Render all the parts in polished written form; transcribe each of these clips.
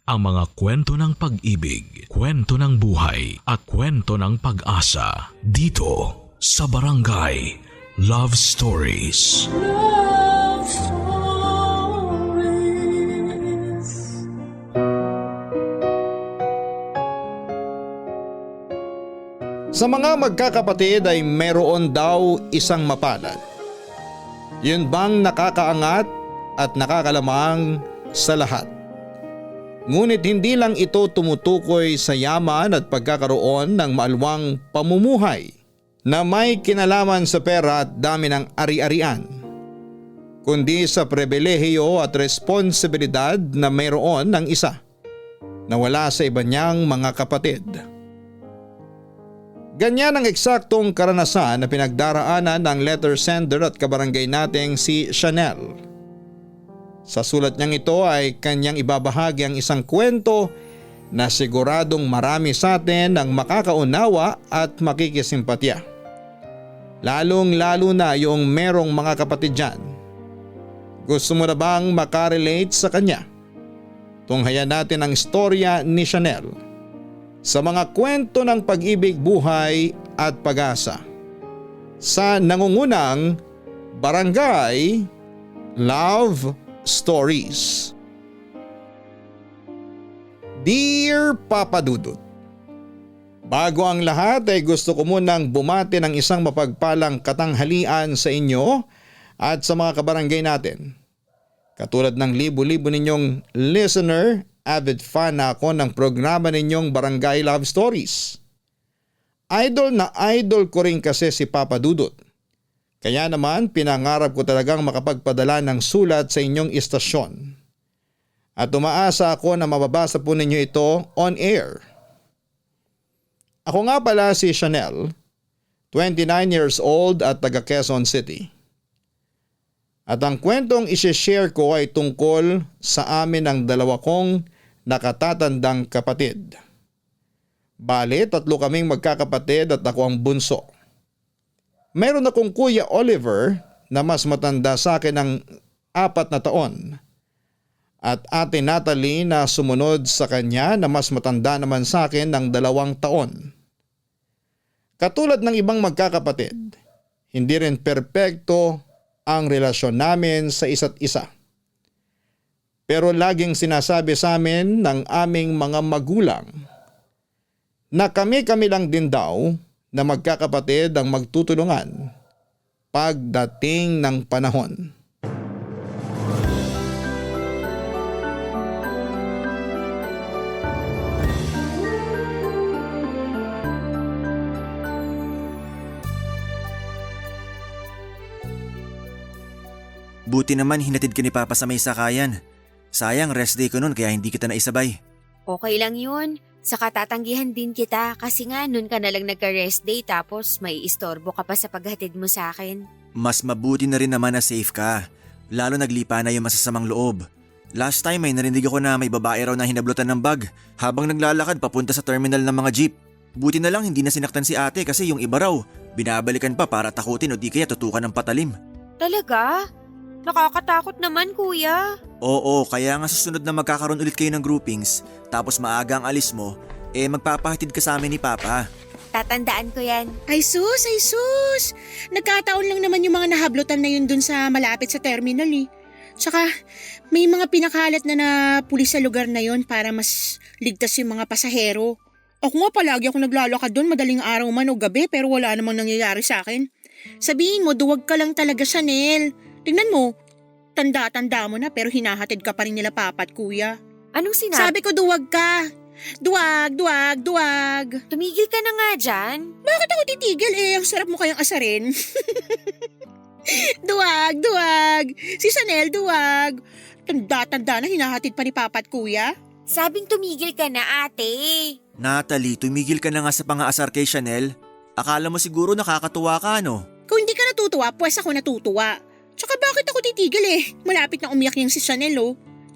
Ang mga kwento ng pag-ibig, kwento ng buhay at kwento ng pag-asa dito sa Barangay Love Stories. Love Stories. Sa mga magkakapatid ay meron daw isang mapalad. Yun bang nakakaangat at nakakalamang sa lahat. Ngunit hindi lang ito tumutukoy sa yaman at pagkakaroon ng maalwang pamumuhay na may kinalaman sa pera at dami ng ari-arian, kundi sa pribilehiyo at responsibilidad na mayroon ng isa na wala sa iba niyang mga kapatid. Ganyan ang eksaktong karanasan na pinagdaraanan ng letter sender at kabarangay nating si Chanel. Sa sulat niyang ito ay kanyang ibabahagi ang isang kwento na siguradong marami sa atin ang makakaunawa at makikisimpatya. Lalong-lalo na yung merong mga kapatid dyan. Gusto mo na bang makarelate sa kanya? Tunghayan natin ang istorya ni Chanel sa mga kwento ng pag-ibig, buhay at pag-asa sa nangungunang Barangay Love Stories. Dear Papa Dudut, bago ang lahat ay gusto ko munang bumati ng isang mapagpalang katanghalian sa inyo at sa mga kabarangay natin. Katulad ng libo-libo ninyong listener, avid fan na ako ng programa ninyong Barangay Love Stories. Idol na idol ko rin kasi si Papa Dudut. Kaya naman pinangarap ko talagang makapagpadala ng sulat sa inyong istasyon. At umaasa ako na mababasa po ninyo ito on air. Ako nga pala si Chanel, 29 years old at taga Quezon City. At ang kwentong isi-share ko ay tungkol sa amin ng dalawa kong nakatatandang kapatid. Bale, 3 kaming magkakapatid at ako ang bunso. Mayroon akong Kuya Oliver na mas matanda sa akin ng 4 na taon. At Ate Natalie na sumunod sa kanya na mas matanda naman sa akin ng 2 taon. Katulad ng ibang magkakapatid, hindi rin perpekto ang relasyon namin sa isa't isa. Pero laging sinasabi sa amin ng aming mga magulang na kami-kami lang din daw na magkakapatid ang magtutulungan pagdating ng panahon. Buti naman hinatid ka ni Papa sa may sakayan. Sayang rest day ko nun kaya hindi kita naisabay. Okay lang yun. Saka tatanggihan din kita kasi nga nun ka nalang nagka-rest day tapos may istorbo ka pa sa paghatid mo sa akin. Mas mabuti na rin naman na safe ka. Lalo naglipa na yung masasamang loob. Last time may narinig ako na may babae raw na hinablutan ng bag habang naglalakad papunta sa terminal ng mga jeep. Buti na lang hindi na sinaktan si ate kasi yung iba raw binabalikan pa para takutin o di kaya tutukan ng patalim. Talaga? Nakakatakot naman, kuya. Oo, kaya nga susunod na magkakaroon ulit kayo ng groupings tapos maaga ang alis mo, magpapahatid ka sa amin ni Papa. Tatandaan ko yan. Ay sus! Nagkataon lang naman yung mga nahablutan na yun dun sa malapit sa terminal eh. Tsaka may mga pinakalat na pulis sa lugar na yun para mas ligtas yung mga pasahero. Ako nga palagi ako naglalakad dun madaling araw man o gabi pero wala namang nangyayari sa akin. Sabihin mo duwag ka lang talaga, Chanel. Tingnan mo, tanda-tanda mo na pero hinahatid ka pa rin nila Papa at Kuya. Anong sinabi? Sabi ko duwag ka. Duwag. Tumigil ka na nga dyan. Bakit ako titigil Ang sarap mo kayang asarin. Duwag. Si Chanel, duwag. Tanda-tanda na hinahatid pa ni Papa at Kuya. Sabing tumigil ka na, ate. Natalie, tumigil ka na nga sa pang-aasar kay Chanel. Akala mo siguro nakakatuwa ka, no? Kung hindi ka natutuwa, pues ako natutuwa. Tsaka bakit ako titigil Malapit na umiyak yung si Chanel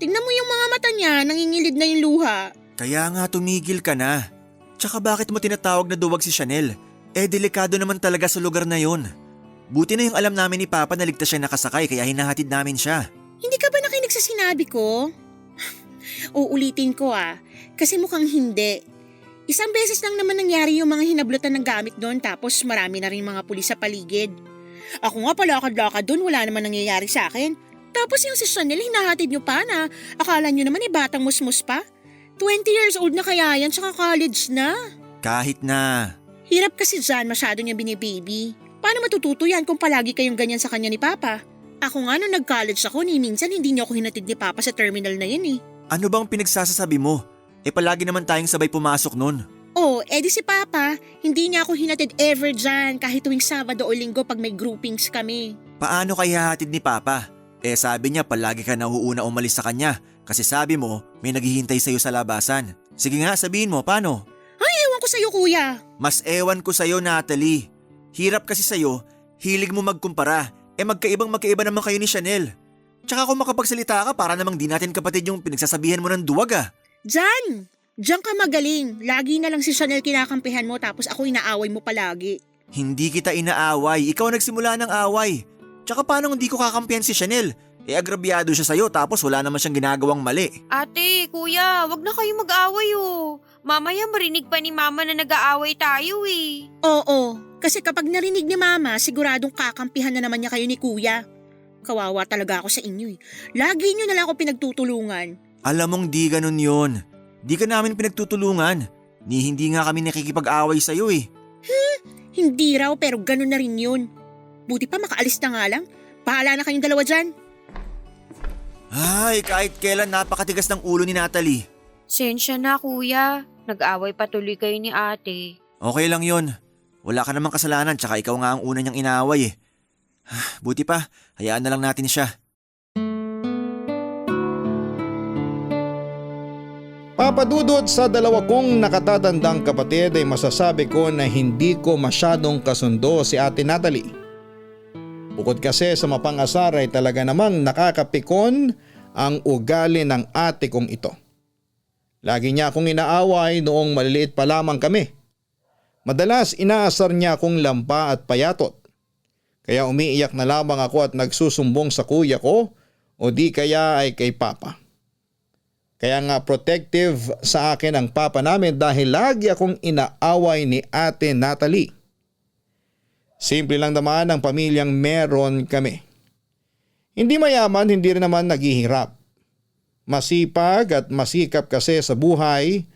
Tingnan mo yung mga mata niya, nangingilid na yung luha. Kaya nga tumigil ka na. Tsaka bakit mo tinatawag na duwag si Chanel? Delikado naman talaga sa lugar na yun. Buti na yung alam namin ni Papa na ligtas siya nakasakay kaya hinahatid namin siya. Hindi ka ba nakinig sa sinabi ko? Uulitin ko kasi mukhang hindi. Isang beses lang naman nangyari yung mga hinablutan ng gamit doon tapos marami na rin mga pulis sa paligid. Ako nga palakad-lakad doon, wala naman nangyayari sa akin. Tapos yung si Chanel, hinahatid nyo pa na akala nyo naman batang musmus pa. 20 years old na kaya yan, tsaka college na. Kahit na. Hirap kasi dyan, masyado niya binibaby. Paano matututo yan kung palagi kayong ganyan sa kanya ni Papa? Ako nga nung nag-college ako minsan hindi niya ako hinatid ni Papa sa terminal na yun eh. Ano bang pinagsasasabi mo? Palagi naman tayong sabay pumasok nun. Edi si Papa, hindi niya ako hinatid ever dyan kahit tuwing Sabado o Linggo pag may groupings kami. Paano kaya hatid ni Papa? Sabi niya palagi ka nauuna umalis sa kanya kasi sabi mo may naghihintay sa'yo sa labasan. Sige nga, sabihin mo, paano? Ay, ewan ko sa'yo kuya. Mas ewan ko sa'yo, Natalie. Hirap kasi sa'yo, hilig mo magkumpara. Magkaiba naman kayo ni Chanel. Tsaka kung makapagsalita ka para namang di natin kapatid yung pinagsasabihan mo ng duwag Diyan ka magaling. Lagi na lang si Chanel kinakampihan mo tapos ako inaaway mo palagi. Hindi kita inaaway, ikaw nagsimula ng away. Tsaka paano hindi ko kakampihan si Chanel? Agrabyado siya sa'yo tapos wala naman siyang ginagawang mali. Ate, kuya, wag na kayo mag-away Mamaya marinig pa ni Mama na nag-aaway tayo eh. Oo, kasi kapag narinig ni Mama, siguradong kakampihan na naman niya kayo ni Kuya. Kawawa talaga ako sa inyo eh. Lagi niyo na lang ako pinagtutulungan. Alam mong di ganun yun. Di ka namin pinagtutulungan. Hindi nga kami nakikipag-away sa'yo eh. Hindi raw pero ganun na rin yun. Buti pa makaalis na nga lang. Bahala na kayong dalawa dyan. Ay, kahit kailan napakatigas ng ulo ni Natalie. Sensya na kuya, nag-away patuloy kayo ni ate. Okay lang yun. Wala ka namang kasalanan tsaka ikaw nga ang una niyang inaaway eh. Buti pa, hayaan na lang natin siya. Papadudot sa dalawa kong nakatatandang kapatid ay masasabi ko na hindi ko masyadong kasundo si Ate Natalie. Bukod kasi sa mapangasar ay talaga namang nakakapikon ang ugali ng ate kong ito. Lagi niya akong inaaway noong maliliit pa lamang kami. Madalas inaasar niya akong lampa at payatot. Kaya umiiyak na lamang ako at nagsusumbong sa kuya ko o di kaya ay kay Papa. Kaya nga protective sa akin ang papa namin dahil lagi akong inaaway ni Ate Natalie. Simple lang naman ang pamilyang meron kami. Hindi mayaman, hindi rin naman naghihirap. Masipag at masikap kasi sa buhay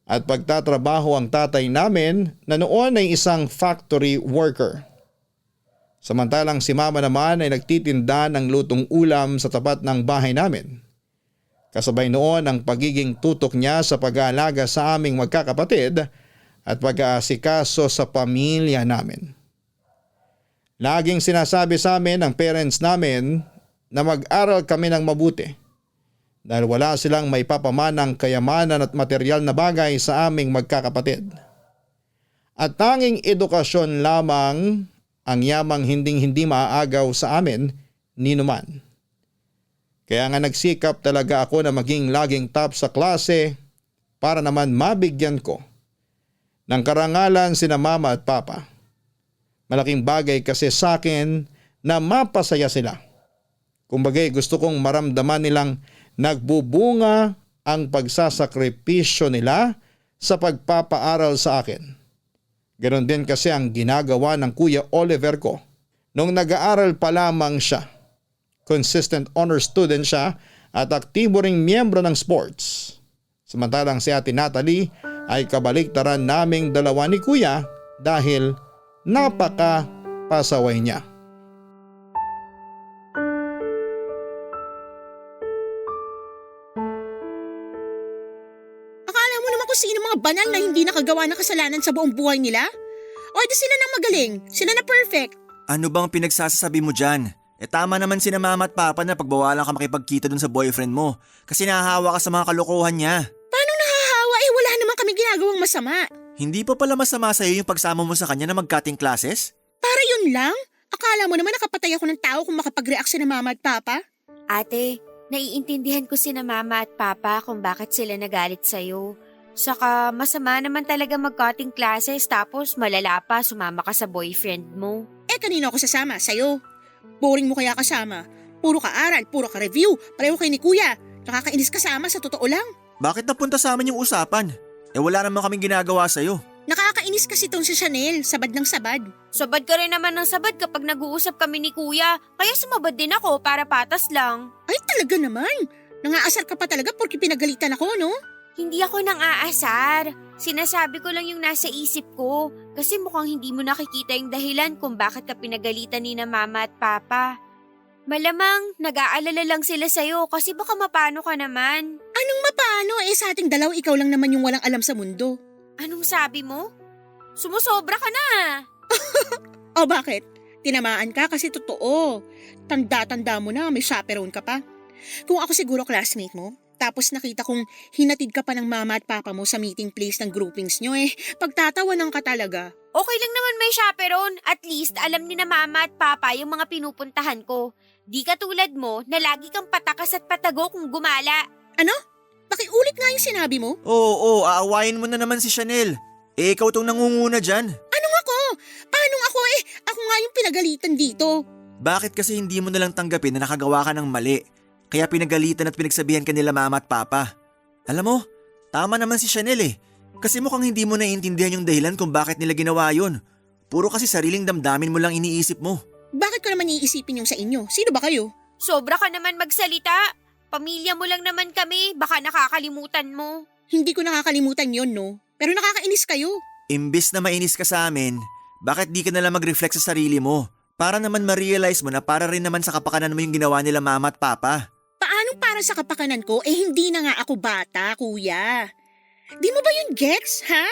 at pagtatrabaho ang tatay namin na noon ay isang factory worker. Samantalang si Mama naman ay nagtitinda ng lutong ulam sa tapat ng bahay namin. Kasabay noon ang pagiging tutok niya sa pag-aalaga sa aming magkakapatid at pag-aasikaso sa pamilya namin. Laging sinasabi sa amin ng parents namin na mag-aral kami ng mabuti dahil wala silang may papamanang kayamanan at material na bagay sa aming magkakapatid. At tanging edukasyon lamang ang yamang hindi maaagaw sa amin ni numan. Kaya nga nagsikap talaga ako na maging laging top sa klase para naman mabigyan ko ng karangalan sina Mama at Papa. Malaking bagay kasi sa akin na mapasaya sila. Kumbagay gusto kong maramdaman nilang nagbubunga ang pagsasakripisyo nila sa pagpapaaral sa akin. Ganon din kasi ang ginagawa ng Kuya Oliver ko nung nag-aaral pa lamang siya. Consistent honor student siya at aktibo ring miyembro ng sports. Samantalang si Ate Natalie ay kabaliktaran naming dalawa ni Kuya dahil napaka-pasaway niya. Akala mo naman kung sino mga banal na hindi nakagawa ng kasalanan sa buong buhay nila? O di sila na magaling, sila na perfect. Ano bang pinagsasasabi mo dyan? Tama naman sina Mama at Papa na pagbawalan ka makipagkita dun sa boyfriend mo kasi nahahawa ka sa mga kalokohan niya. Paano nahahawa wala naman kami ginagawang masama. Hindi pa pala masama sa'yo yung pagsama mo sa kanya na mag-cutting classes? Para yun lang? Akala mo naman nakapatay ako ng tao kung makapag-react sina Mama at Papa? Ate, naiintindihan ko sina Mama at Papa kung bakit sila nagalit sa'yo. Saka masama naman talaga mag-cutting classes tapos malala pa sumama ka sa boyfriend mo. Kanino ako sasama? Sa'yo? Boring mo kaya kasama. Puro ka aral, puro ka review. Pareho kayo ni Kuya. Nakakainis kasama sa totoo lang. Bakit napunta sa amin yung usapan? Wala naman kaming ginagawa sa'yo. Nakakainis kasi tong si Chanel, sabad ng sabad. Sabad ka rin naman ng sabad kapag nag-uusap kami ni kuya, kaya sumabad din ako para patas lang. Ay talaga naman, nangaasar ka pa talaga porque pinagalitan ako, no? Hindi ako nang aasar. Sinasabi ko lang yung nasa isip ko kasi mukhang hindi mo nakikita yung dahilan kung bakit ka pinagalitan ni na mama at papa. Malamang nag-aalala lang sila sa'yo kasi baka mapano ka naman. Anong mapano sa ating dalaw ikaw lang naman yung walang alam sa mundo. Anong sabi mo? Sumusobra ka na. O bakit? Tinamaan ka kasi totoo. Tanda-tanda mo na may chaperone ka pa. Kung ako siguro classmate mo, tapos nakita kong hinatid ka pa ng mama at papa mo sa meeting place ng groupings nyo pagtatawanan ka talaga. Okay lang naman may chaperon. At least alam ni na mama at papa yung mga pinupuntahan ko. Di katulad mo na lagi kang patakas at patago kung gumala. Ano? Pakiulit nga yung sinabi mo? Oo, aawayin mo na naman si Chanel. Ikaw tong nangunguna dyan. Anong ako? Paano ako Ako nga yung pinagalitan dito. Bakit kasi hindi mo nalang tanggapin na nakagawa ka ng mali? Kaya pinagalitan at pinagsabihan ka nila mama at papa. Alam mo, tama naman si Chanel Kasi mukhang hindi mo naiintindihan yung dahilan kung bakit nila ginawa yun. Puro kasi sariling damdamin mo lang iniisip mo. Bakit ko naman iisipin yung sa inyo? Sino ba kayo? Sobra ka naman magsalita. Pamilya mo lang naman kami, baka nakakalimutan mo. Hindi ko nakakalimutan yon, no? Pero nakakainis kayo. Imbis na mainis ka sa amin, bakit di ka nalang mag-reflect sa sarili mo? Para naman ma-realize mo na para rin naman sa kapakanan mo yung ginawa nila mama at papa. Paanong para sa kapakanan ko? Hindi na nga ako bata, kuya. Di mo ba yun gets, ha?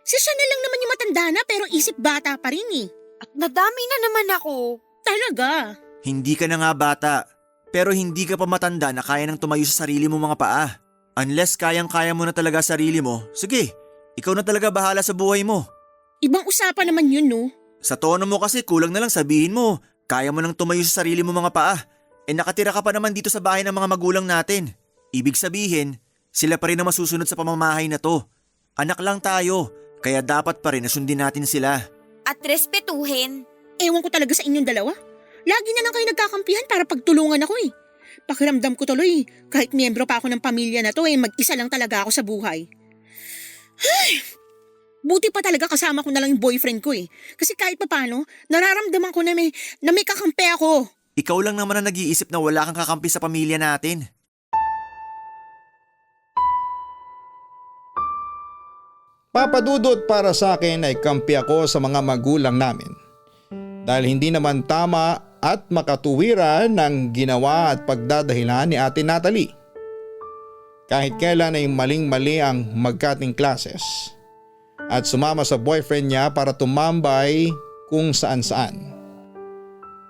Si Chanel lang naman yung matanda na pero isip bata pa rin At nadami na naman ako. Talaga? Hindi ka na nga bata, pero hindi ka pa matanda na kaya nang tumayo sa sarili mo mga paa. Unless kayang-kaya mo na talaga sarili mo, sige, ikaw na talaga bahala sa buhay mo. Ibang usapan naman yun, no? Sa tono mo kasi kulang na lang sabihin mo, kaya mo nang tumayo sa sarili mo mga paa. Nakatira ka pa naman dito sa bahay ng mga magulang natin. Ibig sabihin, sila pa rin ang masusunod sa pamamahay na to. Anak lang tayo, kaya dapat pa rin na sundin natin sila. At respetuhin. Ewan ko talaga sa inyong dalawa. Lagi na lang kayo nagkakampihan para pagtulungan ako Pakiramdam ko tuloy, kahit miyembro pa ako ng pamilya na to mag-isa lang talaga ako sa buhay. Ay, buti pa talaga kasama ko na lang yung boyfriend ko Kasi kahit papano, nararamdaman ko na may kakampi ako. Ikaw lang naman ang nag-iisip na wala kang kakampi sa pamilya natin. Papadudot para sa akin ay kampi ako sa mga magulang namin. Dahil hindi naman tama at makatuwiran ng ginawa at pagdadahilan ni Ate Natalie. Kahit kailan ay maling-mali ang magkating classes at sumama sa boyfriend niya para tumambay kung saan-saan.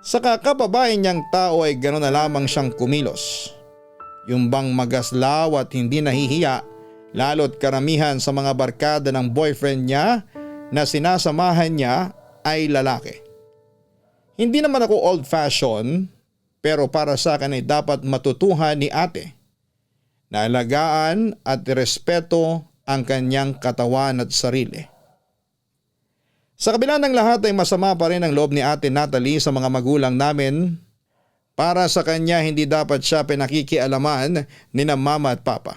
Sa kakababae niyang tao ay gano'n na lamang siyang kumilos. Yung bang magaslaw at hindi nahihiya lalo't karamihan sa mga barkada ng boyfriend niya na sinasamahan niya ay lalaki. Hindi naman ako old-fashioned pero para sa akin ay dapat matutuhan ni ate na alagaan at irespeto ang kanyang katawan at sarili. Sa kabila ng lahat ay masama pa rin ang loob ni Ate Natalie sa mga magulang namin. Para sa kanya hindi dapat siya pinakikialaman ni na mama at papa.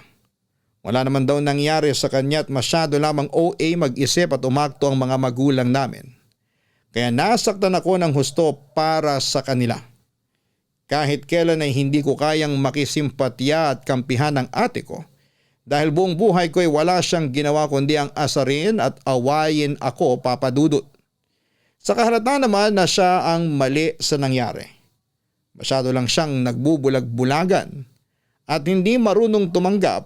Wala naman daw nangyari sa kanya at masyado lamang OA mag-isip at umakto ang mga magulang namin. Kaya nasaktan ako ng husto para sa kanila. Kahit kailan ay hindi ko kayang makisimpatya at kampihan ng ate ko. Dahil buong buhay ko ay wala siyang ginawa kundi ang asarin at awayin ako, Papa Dudut. Sa kahalata naman na siya ang mali sa nangyari. Masyado lang siyang nagbubulag-bulagan at hindi marunong tumanggap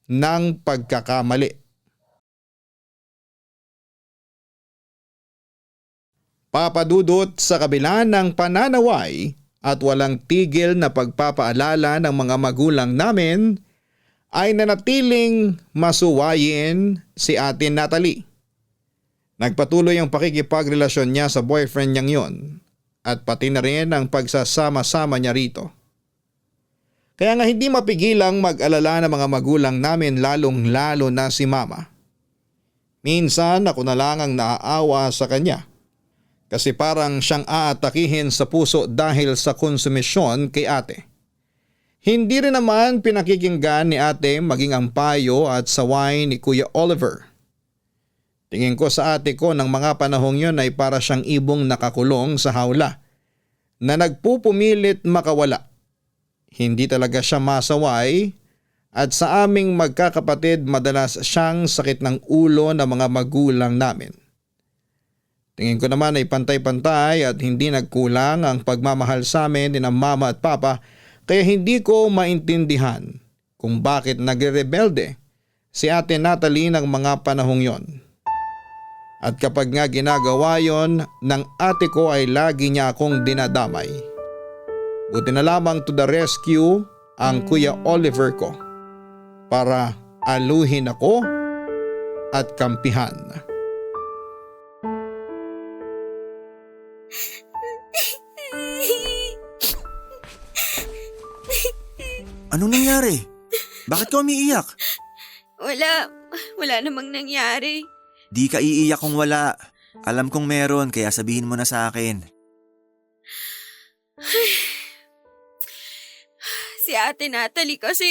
ng pagkakamali. Papadudot sa kabila ng pananaway at walang tigil na pagpapaalala ng mga magulang namin ay nanatiling masuwayin si Ate Natalie. Nagpatuloy ang pakikipagrelasyon niya sa boyfriend niyang yon at pati na rin ang pagsasama-sama niya rito. Kaya nga hindi mapigilang mag-alala ng mga magulang namin lalong-lalo na si mama. Minsan ako na lang ang naaawa sa kanya. Kasi parang siyang aatakihin sa puso dahil sa konsumisyon kay ate. Hindi rin naman pinakikinggan ni ate maging ang payo at saway ni Kuya Oliver. Tingin ko sa ate ko ng mga panahong yon ay para siyang ibong nakakulong sa hawla na nagpupumilit makawala. Hindi talaga siya masaway at sa aming magkakapatid madalas siyang sakit ng ulo ng mga magulang namin. Tingin ko naman ay pantay-pantay at hindi nagkulang ang pagmamahal sa amin ni ng mama at papa kaya hindi ko maintindihan kung bakit nagre-rebelde si ate Natalie ng mga panahong yon. At kapag nga ginagawa yon ng ate ko ay lagi niya akong dinadamay. Buti na lamang to the rescue ang Kuya Oliver ko para aluhin ako at kampihan. Anong nangyari? Bakit ka umiiyak? Wala namang nangyari. Di ka iiyak kung wala. Alam kong meron kaya sabihin mo na sa akin. Si Ate Natalie kasi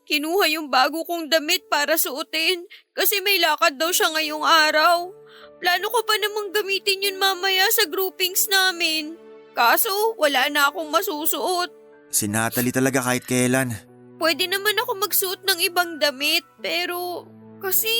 kinuha yung bago kong damit para suotin kasi may lakad daw siya ngayong araw. Plano ko pa namang gamitin yun mamaya sa groupings namin. Kaso wala na akong masusuot. Si Natalie talaga kahit kailan. Pwede naman ako magsuot ng ibang damit pero kasi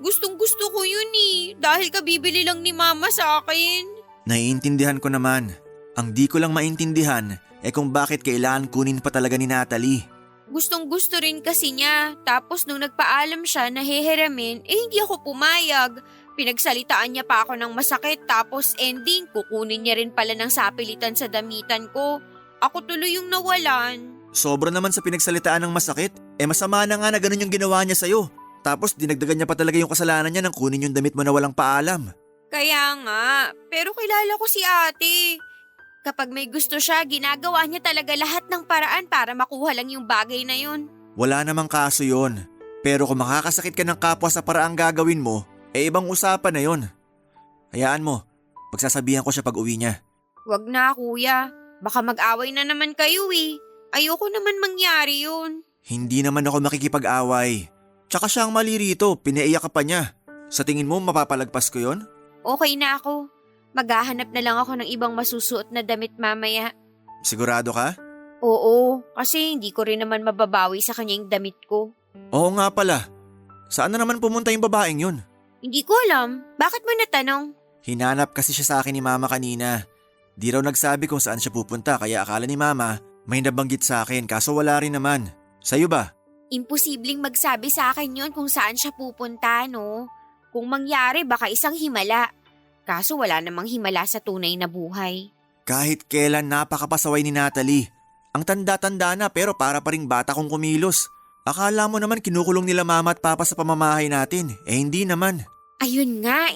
gustong gusto ko yun dahil kabibili lang ni Mama sa akin. Naiintindihan ko naman. Ang di ko lang maintindihan kung bakit kailangan kunin pa talaga ni Natalie. Gustong gusto rin kasi niya tapos nung nagpaalam siya na heheramin hindi ako pumayag. Pinagsalitaan niya pa ako ng masakit tapos ending kukunin niya rin pala ng sapilitan sa damitan ko. Ako tuloy yung nawalan. Sobra naman sa pinagsalitaan ng masakit. Masama na nga na ganun yung ginawa niya sa'yo. Tapos dinagdagan niya pa talaga yung kasalanan niya nang kunin yung damit mo na walang paalam. Kaya nga, pero kilala ko si ate. Kapag may gusto siya, ginagawa niya talaga lahat ng paraan para makuha lang yung bagay na yun. Wala namang kaso yun. Pero kung makakasakit ka ng kapwa sa paraang gagawin mo, ibang usapan na yun. Hayaan mo, pagsasabihan ko siya pag uwi niya. Wag na kuya, baka mag-away na naman kayo Ayoko naman mangyari yun. Hindi naman ako makikipag-away. Tsaka siya ang mali rito, pinaiyak ka pa niya. Sa tingin mo mapapalagpas ko yon? Okay na ako. Maghahanap na lang ako ng ibang masusuot na damit mamaya. Sigurado ka? Oo, kasi hindi ko rin naman mababawi sa kanya yung damit ko. Oo nga pala. Saan na naman pumunta yung babaeng yun? Hindi ko alam. Bakit mo natanong? Hinanap kasi siya sa akin ni Mama kanina. Di raw nagsabi kung saan siya pupunta kaya akala ni Mama may nabanggit sa akin kaso wala rin naman. Sa'yo ba? Imposibleng magsabi sa akin yon kung saan siya pupunta, no? Kung mangyari baka isang himala. Kaso wala namang himala sa tunay na buhay. Kahit kailan napakapasaway ni Natalie. Ang tanda-tanda na pero para pa ring bata kung kumilos. Akala mo naman kinukulong nila Mama at Papa sa pamamahay natin. Hindi naman. Ayun nga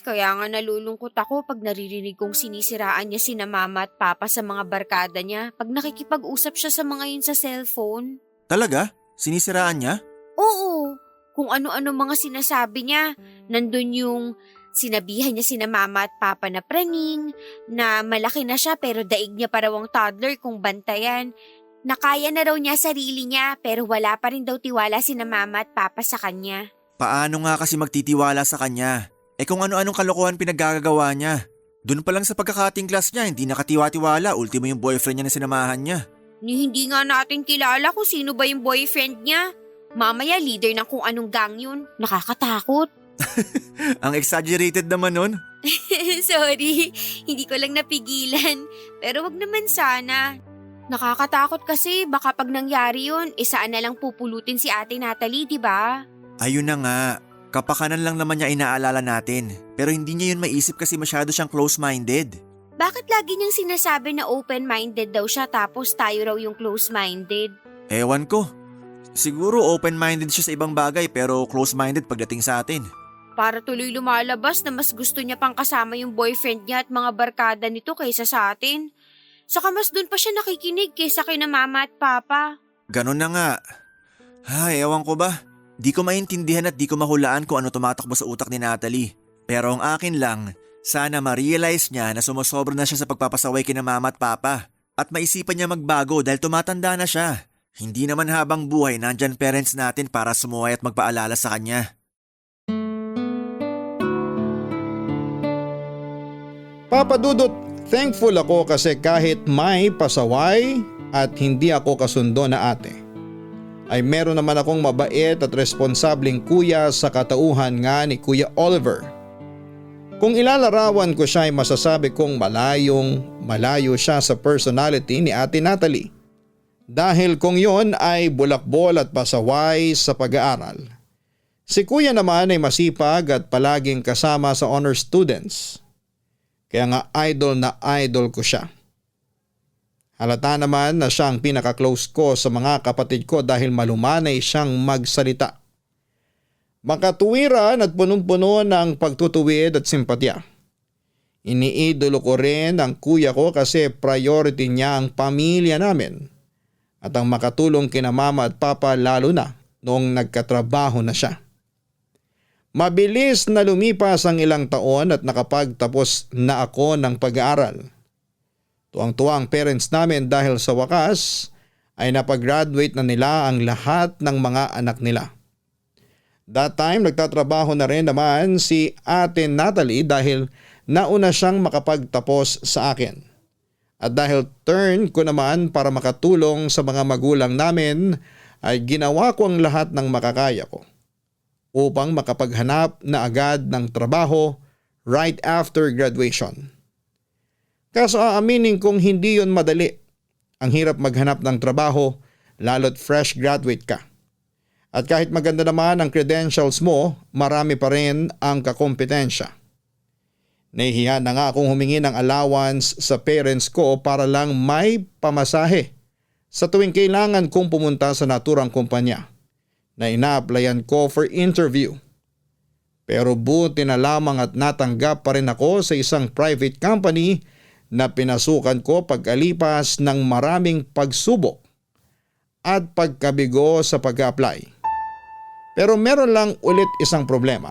Kaya nga nalulungkot ako pag naririnig kong sinisiraan niya sina Mama at Papa sa mga barkada niya pag nakikipag-usap siya sa mga yun sa cellphone. Talaga? Sinisiraan niya? Oo, kung ano-ano mga sinasabi niya. Nandun yung sinabihan niya sina Mama at Papa na praning, na malaki na siya pero daig niya pa raw ang toddler kung bantayan. Nakaya na raw niya sarili niya pero wala pa rin daw tiwala sina Mama at Papa sa kanya. Paano nga kasi magtitiwala sa kanya? Kung ano-anong kalokohan pinaggagawa niya. Doon pa lang sa pagkakating class niya, hindi nakatiwa-tiwala. Ultimo yung boyfriend niya na sinamahan niya. Hindi nga natin kilala kung sino ba yung boyfriend niya. Mamaya leader ng kung anong gang yun. Nakakatakot. Ang exaggerated naman nun. Sorry, hindi ko lang napigilan. Pero wag naman sana. Nakakatakot kasi baka pag nangyari yun, saan na lang pupulutin si Ate Natalie, di ba? Ayun na nga. Kapakanan lang naman niya inaalala natin. Pero hindi niya yun maisip kasi masyado siyang close-minded. Bakit lagi niyang sinasabi na open-minded daw siya tapos tayo raw yung close-minded? Ewan ko. Siguro open-minded siya sa ibang bagay pero close-minded pagdating sa atin. Para tuloy lumalabas na mas gusto niya pang kasama yung boyfriend niya at mga barkada nito kaysa sa atin. Saka mas dun pa siya nakikinig kaysa kina Mama at Papa. Ganon na nga. Ewan ko ba? Di ko maintindihan at di ko mahulaan kung ano tumatakbo sa utak ni Natalie. Pero ang akin lang, sana ma-realize niya na sumusobra na siya sa pagpapasaway kina Mama at Papa. At maisipan niya magbago dahil tumatanda na siya. Hindi naman habang buhay nandyan parents natin para sumuway at magpaalala sa kanya. Papa Dudut, thankful ako kasi kahit may pasaway at hindi ako kasundo na ate, ay meron naman akong mabait at responsableng kuya sa katauhan nga ni Kuya Oliver. Kung ilalarawan ko siya ay masasabi kong malayo siya sa personality ni Ate Natalie. Dahil kung yon ay bulakbol at pasaway sa pag-aaral. Si kuya naman ay masipag at palaging kasama sa honor students. Kaya nga idol na idol ko siya. Halata naman na siya ang pinaka-close ko sa mga kapatid ko dahil malumanay siyang magsalita. Makatuwiran at punong-puno ng pagtutuwid at simpatya. Iniidolo ko rin ang kuya ko kasi priority niya ang pamilya namin at ang makatulong kina mama at papa lalo na noong nagkatrabaho na siya. Mabilis na lumipas ang ilang taon at nakapagtapos na ako ng pag-aaral. Tuwang-tuwa ang parents namin dahil sa wakas ay napag-graduate na nila ang lahat ng mga anak nila. That time nagtatrabaho na rin naman si Ate Natalie dahil nauna siyang makapagtapos sa akin. At dahil turn ko naman para makatulong sa mga magulang namin ay ginawa ko ang lahat ng makakaya ko upang makapaghanap na agad ng trabaho right after graduation. Kaso aaminin kong hindi yon madali. Ang hirap maghanap ng trabaho lalo't fresh graduate ka. At kahit maganda naman ang credentials mo, marami pa rin ang kakompetensya. Nahihiya na nga akong humingi ng allowance sa parents ko para lang may pamasahe sa tuwing kailangan kong pumunta sa naturang kumpanya na ina-applyan ko for interview. Pero buti na lamang at natanggap pa rin ako sa isang private company na pinasukan ko pagkalipas ng maraming pagsubok at pagkabigo sa pag-apply. Pero meron lang ulit isang problema.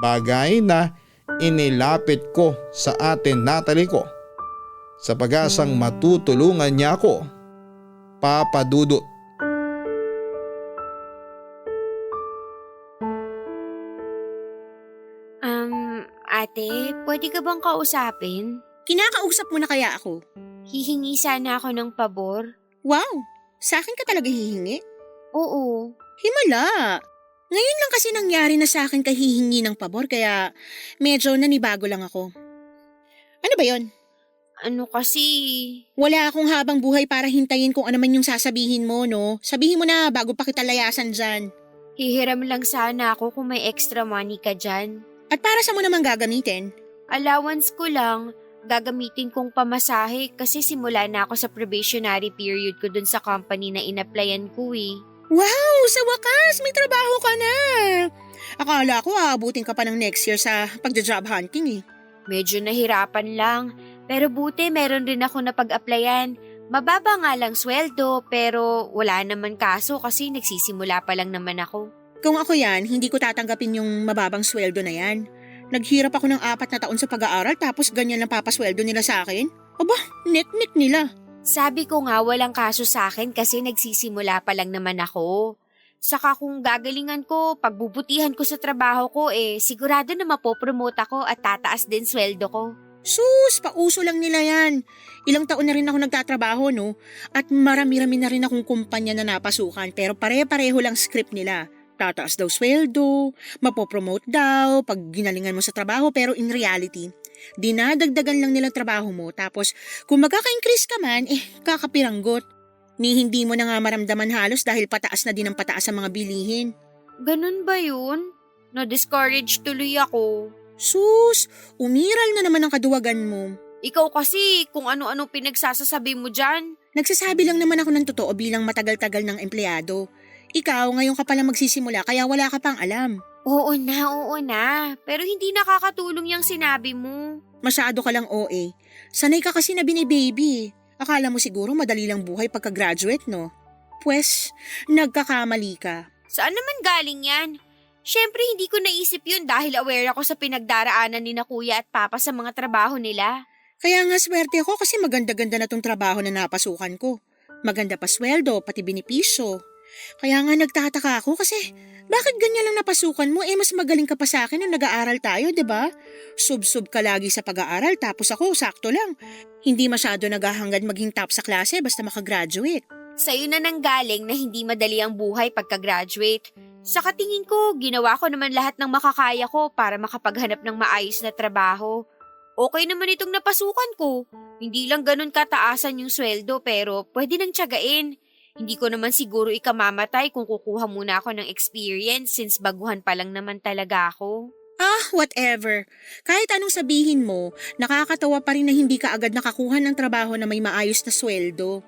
Bagay na inilapit ko sa Ate Natalie ko sa pag-asang matutulungan niya ako, Papa Dudut. Ate, pwede ka bang kausapin? Kinakausap mo na kaya ako? Hihingi sana ako ng pabor. Wow, sa akin ka talaga hihingi? Oo. Himala. Ngayon lang kasi nangyari na sa akin kahihingi ng pabor kaya medyo nanibago lang ako. Ano ba yon? Ano kasi? Wala akong habang buhay para hintayin kung ano man yung sasabihin mo, no? Sabihin mo na bago pa kita layasan dyan. Hihiram lang sana ako kung may extra money ka dyan. At para sa mo naman gagamitin? Allowance ko lang. Gagamitin kong pamasahe kasi simula na ako sa probationary period ko dun sa company na in-applyan ko eh. Wow! Sa wakas, may trabaho ka na! Akala ko aabutin ka pa ng next year sa pagja-job hunting eh. Medyo nahirapan lang, pero buti meron rin ako na pag-applyan. Mababa nga lang sweldo pero wala naman kaso kasi nagsisimula pa lang naman ako. Kung ako yan, hindi ko tatanggapin yung mababang sweldo na yan. Naghirap ako ng 4 na taon sa pag-aaral tapos ganyan lang papasweldo nila sa akin? Aba, net-net nila. Sabi ko nga walang kaso sa akin kasi nagsisimula pa lang naman ako. Saka kung gagalingan ko, pagbubutihan ko sa trabaho ko sigurado na mapopromote ako at tataas din sweldo ko. Sus, pauso lang nila yan. Ilang taon na rin ako nagtatrabaho, no? At marami-rami na rin akong kumpanya na napasukan pero pare-pareho lang script nila. Tataas daw sweldo, mapopromote daw pag ginalingan mo sa trabaho pero in reality, dinadagdagan lang nilang trabaho mo tapos kung magkaka-increase ka man, kakapiranggot. Ni hindi mo na nga maramdaman halos dahil pataas na din ang pataas ang mga bilihin. Ganun ba yun? Na-discourage tuloy ako. Sus, umiral na naman ang kaduwagan mo. Ikaw kasi kung ano-ano pinagsasasabi mo dyan. Nagsasabi lang naman ako ng totoo bilang matagal-tagal ng empleyado. Ikaw, ngayon ka pala magsisimula kaya wala ka pang alam. Oo na. Pero hindi nakakatulong yung sinabi mo. Masyado ka lang OA. Sanay ka kasi na bini-baby. Akala mo siguro madali lang buhay pagka-graduate, no? Pwes, nagkakamali ka. Saan naman galing yan? Siyempre hindi ko naisip yun dahil aware ako sa pinagdaraanan ni na kuya at papa sa mga trabaho nila. Kaya nga swerte ako kasi maganda-ganda na tong trabaho na napasukan ko. Maganda pa sweldo, pati binipisyo. Kaya nga nagtataka ako kasi bakit ganyan lang napasukan mo mas magaling ka pa sa akin nung nag-aaral tayo, 'di ba? Sub-sub ka lagi sa pag-aaral tapos ako sakto lang. Hindi masyado naghahangad maging top sa klase basta makagraduate. Sa'yo na nanggaling na hindi madali ang buhay pagka-graduate. Sa katingin ko, ginawa ko naman lahat ng makakaya ko para makapaghanap ng maayos na trabaho. Okay naman itong napasukan ko. Hindi lang ganun kataasan yung sweldo pero pwede nang tiyagain. Hindi ko naman siguro ikamamatay kung kukuha muna ako ng experience since baguhan pa lang naman talaga ako. Whatever. Kahit anong sabihin mo, nakakatawa pa rin na hindi ka agad nakakuha ng trabaho na may maayos na sweldo.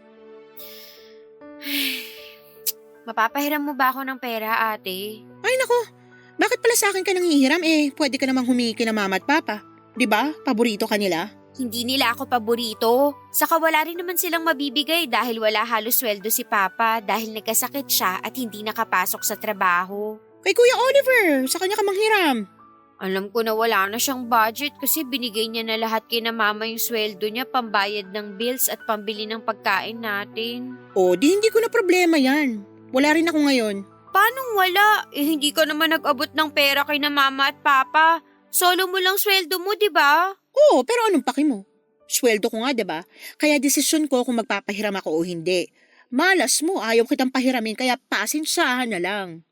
Mapapahiram mo ba ako ng pera, ate? Ay nako, bakit pala sa akin ka nanghihiram pwede ka namang humingi kina mama at papa. 'Di ba? Paborito ka nila. Hindi nila ako paborito. Saka wala rin naman silang mabibigay dahil wala halos sweldo si Papa dahil nagkasakit siya at hindi nakapasok sa trabaho. Kay Kuya Oliver, sa kanya ka manghiram. Alam ko na wala na siyang budget kasi binigay niya na lahat kina mama yung sweldo niya pambayad ng bills at pambili ng pagkain natin. Di hindi ko na problema yan. Wala rin ako ngayon. Paano wala? Hindi ka naman nag-abot ng pera kay na mama at papa. Solo mo lang sweldo mo, di ba? Oo, pero anong paki mo? Sweldo ko nga, diba? Kaya desisyon ko kung magpapahiram ako o hindi. Malas mo, ayaw kitang pahiramin kaya pasensyahan na lang.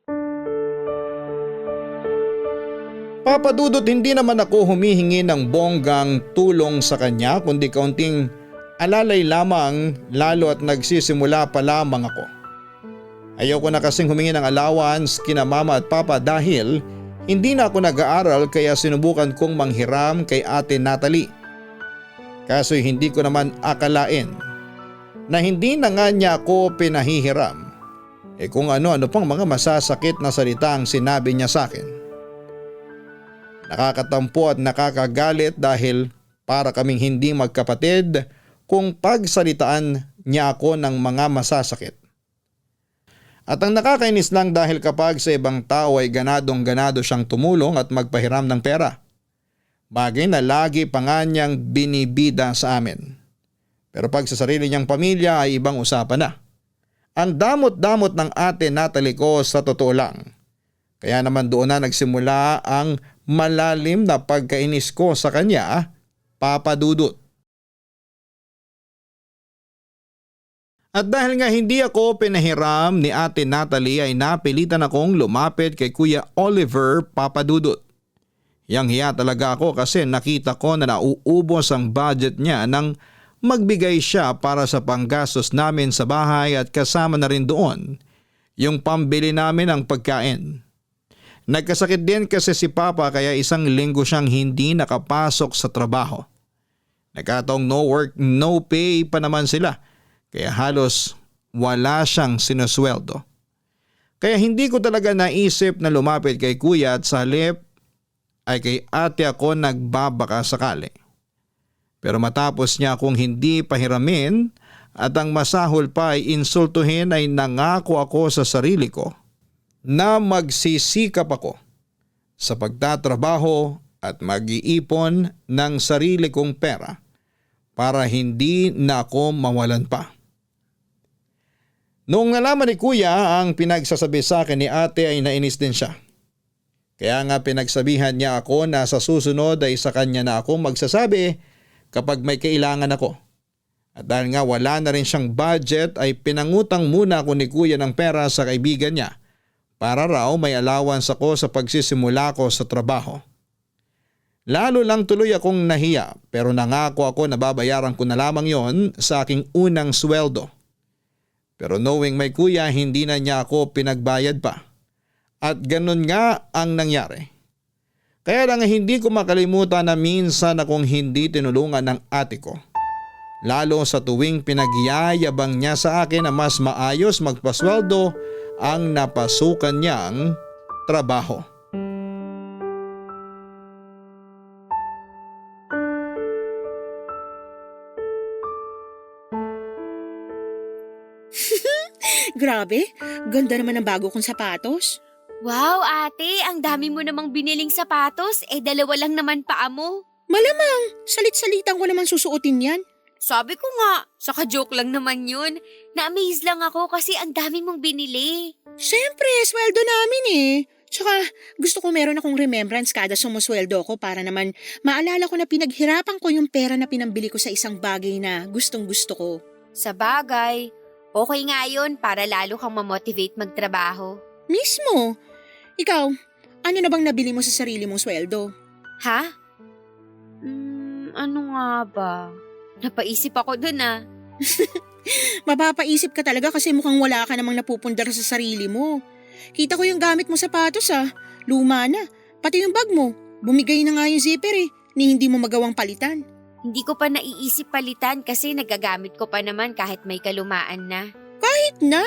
Papa Dudut, hindi naman ako humihingi ng bonggang tulong sa kanya kundi kaunting alalay lamang lalo at nagsisimula pa lamang ako. Ayoko na kasing humingi ng allowance kina mama at papa dahil hindi na ako nag-aaral kaya sinubukan kong manghiram kay Ate Natalie. Kaso hindi ko naman akalain na hindi na nga niya ako pinahihiram. Kung ano-ano pang mga masasakit na salita ang sinabi niya sa akin. Nakakatampo at nakakagalit dahil para kaming hindi magkapatid kung pagsalitaan niya ako ng mga masasakit. At ang nakakainis lang dahil kapag sa ibang tao ay ganadong-ganado siyang tumulong at magpahiram ng pera. Bagay na lagi pa nga niyang binibida sa amin. Pero pag sa sarili niyang pamilya ay ibang usapan na. Ang damot-damot ng Ate Natalie ko sa totoo lang. Kaya naman doon na nagsimula ang malalim na pagkainis ko sa kanya, Papa Dudut. At dahil nga hindi ako pinahiram ni Ate Natalie ay napilitan akong lumapit kay Kuya Oliver, Papa Dudut. Yang hiya talaga ako kasi nakita ko na nauubos ang budget niya nang magbigay siya para sa panggastos namin sa bahay at kasama na rin doon yung pambili namin ng pagkain. Nagkasakit din kasi si Papa kaya isang linggo siyang hindi nakapasok sa trabaho. Nagkataong no work, no pay pa naman sila. Kaya halos wala siyang sinusweldo. Kaya hindi ko talaga naisip na lumapit kay kuya at sa halip ay kay ate ako nagbabaka sakali. Pero matapos niya akong hindi pahiramin at ang masahol pa ay insultuhin ay nangako ako sa sarili ko na magsisikap ako sa pagtatrabaho at mag-iipon ng sarili kong pera para hindi na ako mawalan pa. Noong nalaman ni kuya ang pinagsasabi sa akin ni ate ay nainis din siya. Kaya nga pinagsabihan niya ako na sa susunod ay sa kanya na ako magsasabi kapag may kailangan ako. At dahil nga wala na rin siyang budget ay pinangutang muna ako ni kuya ng pera sa kaibigan niya para raw may allowance ako sa pagsisimula ko sa trabaho. Lalo lang tuloy akong nahiya pero nangako ako na babayaran ko na lamang yon sa aking unang sweldo. Pero knowing may kuya hindi na niya ako pinagbayad pa. At ganun nga ang nangyari. Kaya lang hindi ko makalimutan na minsan akong hindi tinulungan ng ate ko. Lalo sa tuwing pinagyayabang niya sa akin na mas maayos magpasweldo ang napasukan niyang trabaho. Grabe, ganda naman ng bago kong sapatos. Wow, ate, ang dami mo namang biniling sapatos, dalawa lang naman paa mo. Malamang, salit-salitan ko naman susuotin yan. Sabi ko nga, saka joke lang naman yun. Na-amaze lang ako kasi ang dami mong binili. Siyempre, sweldo namin eh. Tsaka gusto ko meron akong remembrance kada sumusweldo ko para naman maalala ko na pinaghirapan ko yung pera na pinambili ko sa isang bagay na gustong gusto ko. Sa bagay, okay nga yun para lalo kang mamotivate magtrabaho. Mismo. Ikaw, ano na bang nabili mo sa sarili mong sweldo? Ha? Ano nga ba? Napaisip ako dun Mapapaisip ka talaga kasi mukhang wala ka namang napupundar sa sarili mo. Kita ko yung gamit mo sapatos luma na. Pati yung bag mo, bumigay na nga yung zipper ni hindi mo magawang palitan. Hindi ko pa naiisip palitan kasi nagagamit ko pa naman kahit may kalumaan na. Kahit na,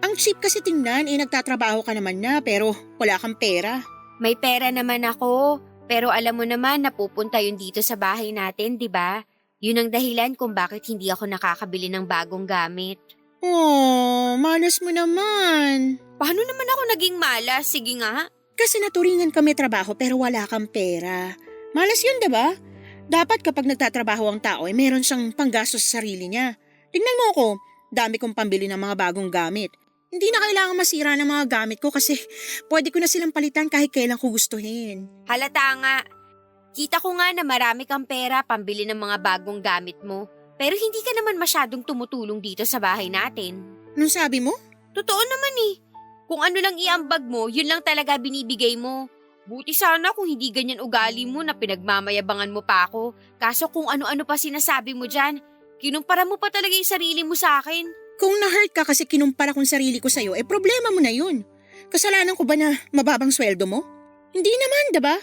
ang cheap kasi tingnan nagtatrabaho ka naman na pero wala kang pera. May pera naman ako, pero alam mo naman napupunta yun dito sa bahay natin, di ba? Yun ang dahilan kung bakit hindi ako nakakabili ng bagong gamit. Oh, malas mo naman. Paano naman ako naging malas? Sige nga. Kasi naturingan kami trabaho pero wala kang pera. Malas yun, diba? Dapat kapag nagtatrabaho ang tao meron siyang panggastos sa sarili niya. Tingnan mo ako, dami kong pambili ng mga bagong gamit. Hindi na kailangan masira ng mga gamit ko kasi pwede ko na silang palitan kahit kailan ko gustuhin. Halata nga. Kita ko nga na marami kang pera pambili ng mga bagong gamit mo. Pero hindi ka naman masyadong tumutulong dito sa bahay natin. Anong sabi mo? Totoo naman Kung ano lang iambag mo, yun lang talaga binibigay mo. Buti sana kung hindi ganyan ugali mo na pinagmamayabangan mo pa ako. Kaso kung ano-ano pa sinasabi mo dyan, kinumpara mo pa talaga yung sarili mo sa akin. Kung na-hurt ka kasi kinumpara kong sarili ko sa'yo, problema mo na yun. Kasalanan ko ba na mababang sweldo mo? Hindi naman, diba?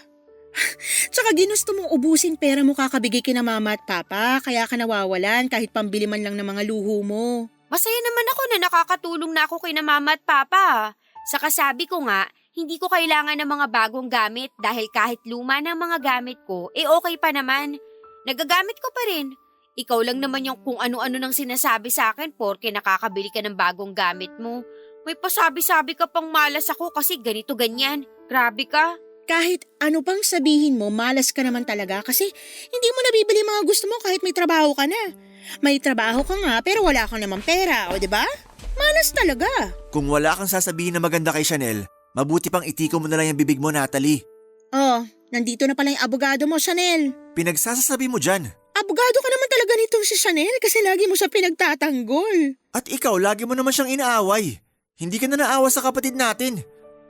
Tsaka ginusto mong ubusin pera mo kakabigay kina mama at papa, kaya ka nawawalan kahit pambili man lang ng mga luho mo. Masaya naman ako na nakakatulong na ako kay na mama at papa. Saka sabi ko nga, hindi ko kailangan ng mga bagong gamit dahil kahit luma ng mga gamit ko, okay pa naman. Nagagamit ko pa rin. Ikaw lang naman yung kung ano-ano nang sinasabi sa akin porke nakakabili ka ng bagong gamit mo. May pasabi-sabi ka pang malas ako kasi ganito ganyan. Grabe ka. Kahit ano pang sabihin mo, malas ka naman talaga kasi hindi mo nabibili mga gusto mo kahit may trabaho ka na. May trabaho ka nga pero wala kang naman pera, o diba? Malas talaga. Kung wala kang sasabihin na maganda kay Chanel, mabuti pang itiko mo na lang yung bibig mo, Natalie. Oh, nandito na pala yung abogado mo, Chanel. Pinagsasasabi mo dyan. Abogado ka naman talaga nitong si Chanel kasi lagi mo siya pinagtatanggol. At ikaw, lagi mo naman siyang inaaway. Hindi ka na naawa sa kapatid natin.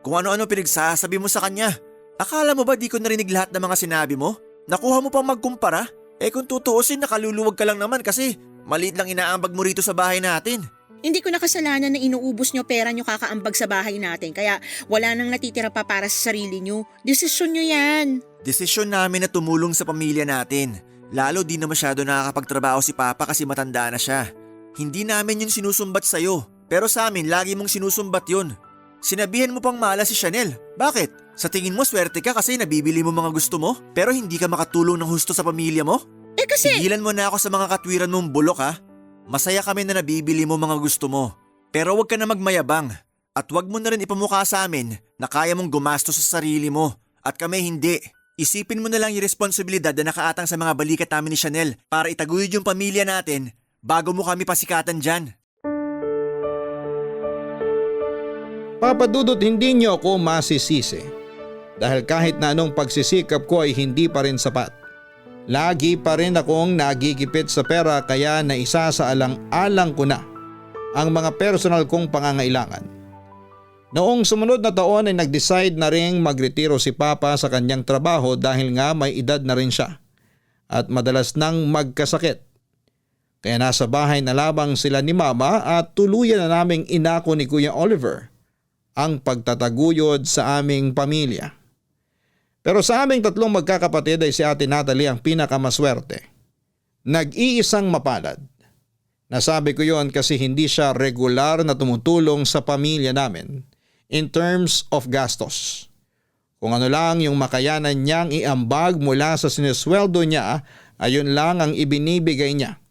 Kung ano-ano pinagsasabi mo sa kanya. Akala mo ba di ko narinig lahat ng mga sinabi mo? Nakuha mo pang magkumpara? Kung tutuusin, nakaluluwag ka lang naman kasi maliit lang inaambag mo rito sa bahay natin. Hindi ko nakasalanan na inuubos nyo pera nyo kakaambag sa bahay natin kaya wala nang natitira pa para sa sarili nyo. Desisyon nyo yan. Desisyon namin na tumulong sa pamilya natin. Lalo di na masyado nakakapagtrabaho si Papa kasi matanda na siya. Hindi namin yun sinusumbat sa'yo. Pero sa amin, lagi mong sinusumbat yun. Sinabihan mo pang malas si Chanel. Bakit? Sa tingin mo swerte ka kasi nabibili mo mga gusto mo pero hindi ka makatulong ng husto sa pamilya mo? Kasi… Tigilan mo na ako sa mga katwiran mong bulok Masaya kami na nabibili mo mga gusto mo. Pero wag ka na magmayabang. At wag mo na rin ipamukha sa amin na kaya mong gumastos sa sarili mo. At kami hindi. Isipin mo na lang yung responsibilidad na nakaatang sa mga balikat namin ni Chanel para itaguyod yung pamilya natin bago mo kami pasikatan dyan. Papa Dudut, hindi niyo ako masisisi. Dahil kahit na anong pagsisikap ko ay hindi pa rin sapat. Lagi pa rin akong nagigipit sa pera kaya naisa sa alang-alang ko na ang mga personal kong pangangailangan. Noong sumunod na taon ay nag-decide na ring magretiro si Papa sa kanyang trabaho dahil nga may edad na rin siya at madalas nang magkasakit. Kaya nasa bahay na labang sila ni Mama at tuluyan na naming inako ni Kuya Oliver ang pagtataguyod sa aming pamilya. Pero sa aming tatlong magkakapatid ay si Ate Natalie ang pinakamaswerte. Nag-iisang mapalad. Nasabi ko yon kasi hindi siya regular na tumutulong sa pamilya namin in terms of gastos. Kung ano lang yung makayanan niyang iambag mula sa sinesweldo niya, ayun lang ang ibinibigay niya.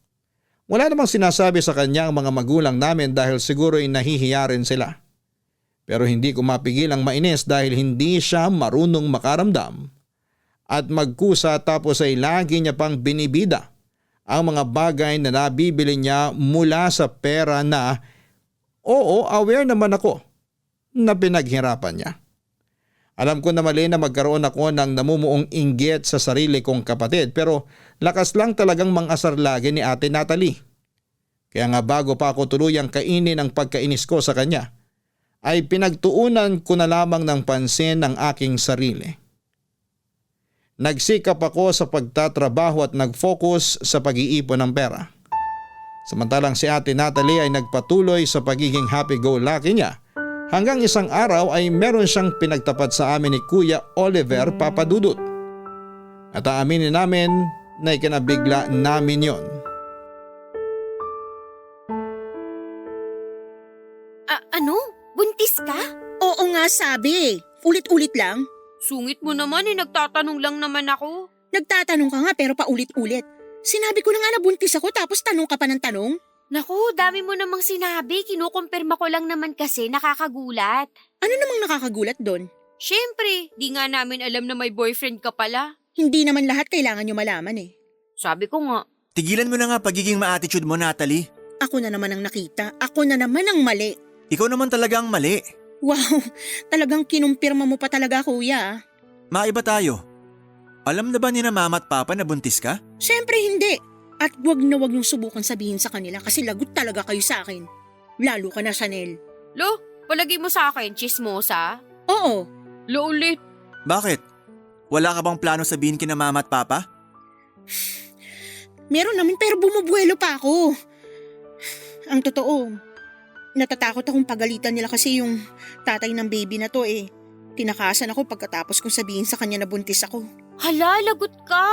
Wala namang sinasabi sa kanya ang mga magulang namin dahil siguro ay nahihiya rin sila. Pero hindi ko mapigil ang mainis dahil hindi siya marunong makaramdam at magkusa tapos ay lagi niya pang binibida ang mga bagay na nabibili niya mula sa pera na, oo, aware naman ako na pinaghirapan niya. Alam ko na mali na magkaroon ako ng namumuong inggit sa sarili kong kapatid pero lakas lang talagang mangasar lagi ni Ate Natalie. Kaya nga bago pa ako tuluyang kainin ang pagkainis ko sa kanya, ay pinagtuunan ko na lamang ng pansin ang aking sarili. Nagsikap ako sa pagtatrabaho at nag-focus sa pag-iipon ng pera. Samantalang si Ate Natalie ay nagpatuloy sa pagiging happy-go-lucky niya hanggang isang araw ay meron siyang pinagtapat sa amin ni Kuya Oliver Papadudut. At aaminin namin na ikinabigla namin yon. Ano? Buntis ka? Oo nga sabi, ulit-ulit lang. Sungit mo naman nagtatanong lang naman ako. Nagtatanong ka nga pero paulit-ulit. Sinabi ko na nga na buntis ako tapos tanong ka pa ng tanong. Naku, dami mo namang sinabi. Kinukumpirma ko lang naman kasi nakakagulat. Ano namang nakakagulat doon? Siyempre, di nga namin alam na may boyfriend ka pala. Hindi naman lahat kailangan nyo malaman eh. Sabi ko nga. Tigilan mo na nga pagiging ma-attitude mo, Natalie. Ako na naman ang nakita, ako na naman ang mali. Ikaw naman talaga ang mali. Wow, talagang kinumpirma mo pa talaga kuya. Maiba tayo. Alam na ba ni na mama at papa na buntis ka? Siyempre hindi. At wag na wag niyong subukan sabihin sa kanila kasi lagot talaga kayo sa akin. Lalo ka na, Chanel. Lo, palagi mo sa akin, chismosa? Oo. Lo ulit. Bakit? Wala ka bang plano sabihin kina mama at papa? Meron naman pero bumubuelo pa ako. Ang totoo, natatakot akong pagalitan nila kasi yung tatay ng baby na to eh. Tinakasan ako pagkatapos kong sabihin sa kanya na buntis ako. Hala, lagot ka.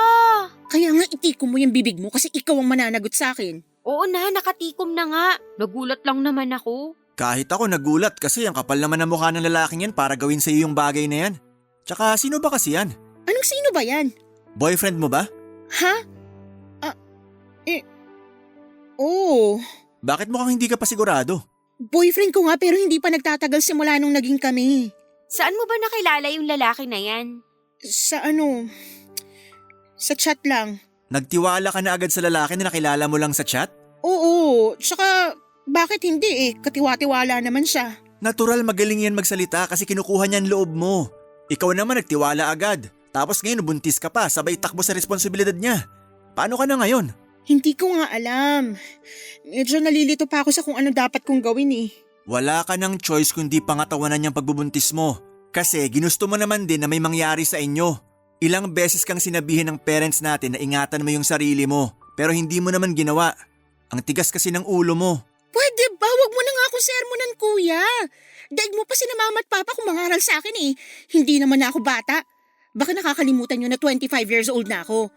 Kaya nga itikom mo yung bibig mo kasi ikaw ang mananagot sa akin. Oo na, nakatikom na nga. Nagulat lang naman ako. Kahit ako nagulat kasi ang kapal naman ng mukha ng lalaking yan para gawin sa iyo yung bagay na yan. Tsaka sino ba kasi yan? Anong sino ba yan? Boyfriend mo ba? Ha? Oo. Bakit mukhang hindi ka pa sigurado? Boyfriend ko nga pero hindi pa nagtatagal simula nung naging kami. Saan mo ba nakilala yung lalaki na yan? Sa chat lang. Nagtiwala ka na agad sa lalaki na nakilala mo lang sa chat? Oo, tsaka bakit hindi eh, katiwa-tiwala naman siya. Natural magaling yan magsalita kasi kinukuha niya ang loob mo. Ikaw naman nagtiwala agad. Tapos ngayon buntis ka pa, sabay takbo sa responsibilidad niya. Paano ka na ngayon? Hindi ko nga alam. Medyo nalilito pa ako sa kung ano dapat kong gawin eh. Wala ka ng choice kundi pangatawanan niyang pagbubuntis mo. Kasi ginusto mo naman din na may mangyari sa inyo. Ilang beses kang sinabihin ng parents natin na ingatan mo yung sarili mo. Pero hindi mo naman ginawa. Ang tigas kasi ng ulo mo. Pwede ba? Huwag mo na nga ako sermonan kuya. Daig mo pa sina mama at papa kung mangaral sa akin eh. Hindi naman na ako bata. Baka nakakalimutan nyo na 25 years old na ako.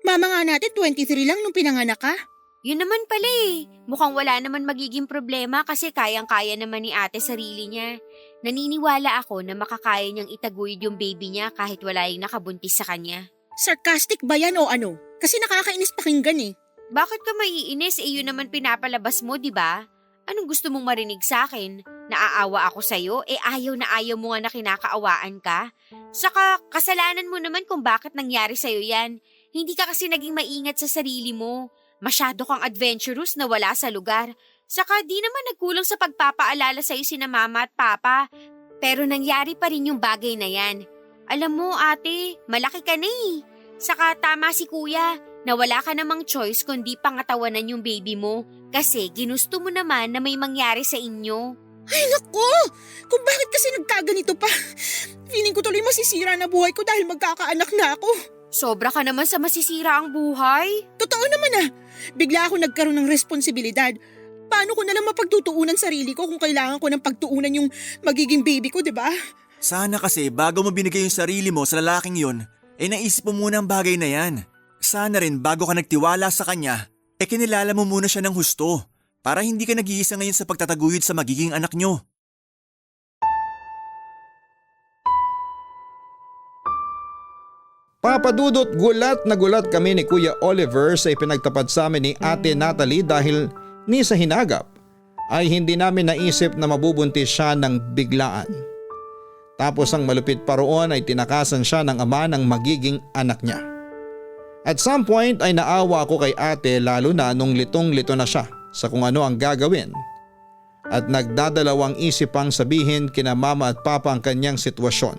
Mama nga natin 23 lang nung pinanganak ka. Yun naman pala eh. Mukhang wala naman magiging problema kasi kayang-kaya naman ni ate sarili niya. Naniniwala ako na makakaya niyang itaguyod yung baby niya kahit wala yung nakabuntis sa kanya. Sarcastic ba yan o ano? Kasi nakakainis pakinggan eh. Bakit ka maiinis? Yun naman pinapalabas mo, di ba? Anong gusto mong marinig sa akin? Naaawa ako sa'yo? Ayaw na ayaw mo nga na kinakaawaan ka? Saka kasalanan mo naman kung bakit nangyari sa'yo yan. Hindi ka kasi naging maingat sa sarili mo. Masyado kang adventurous na wala sa lugar. Saka di naman nagkulang sa pagpapaalala sa'yo sina mama at papa. Pero nangyari pa rin yung bagay na yan. Alam mo ate, malaki ka na eh. Saka tama si kuya, na wala ka namang choice kundi pangatawanan yung baby mo. Kasi ginusto mo naman na may mangyari sa inyo. Ay naku! Kung bakit kasi nagkaganito pa? Feeling ko tuloy masisira na buhay ko dahil magkakaanak na ako. Sobra ka naman sa masisira ang buhay. Totoo naman ah. Bigla ako nagkaroon ng responsibilidad. Paano ko nalang mapagtutuunan sarili ko kung kailangan ko ng pagtuunan yung magiging baby ko, di ba? Sana kasi bago mo binigay yung sarili mo sa lalaking yun, naisip mo muna ang bagay na yan. Sana rin bago ka nagtiwala sa kanya, kinilala mo muna siya ng husto para hindi ka nag-iisa ngayon sa pagtataguyod sa magiging anak nyo. Papadudot, gulat na gulat kami ni Kuya Oliver sa ipinagtapat sa amin ni Ate Natalie dahil ni sa hinagap ay hindi namin naisip na mabubuntis siya ng biglaan. Tapos ang malupit pa roon ay tinakasan siya ng ama ng magiging anak niya. At some point ay naawa ako kay ate lalo na nung litong-lito na siya sa kung ano ang gagawin. At nagdadalawang isip pang sabihin kina mama at papa ang kanyang sitwasyon.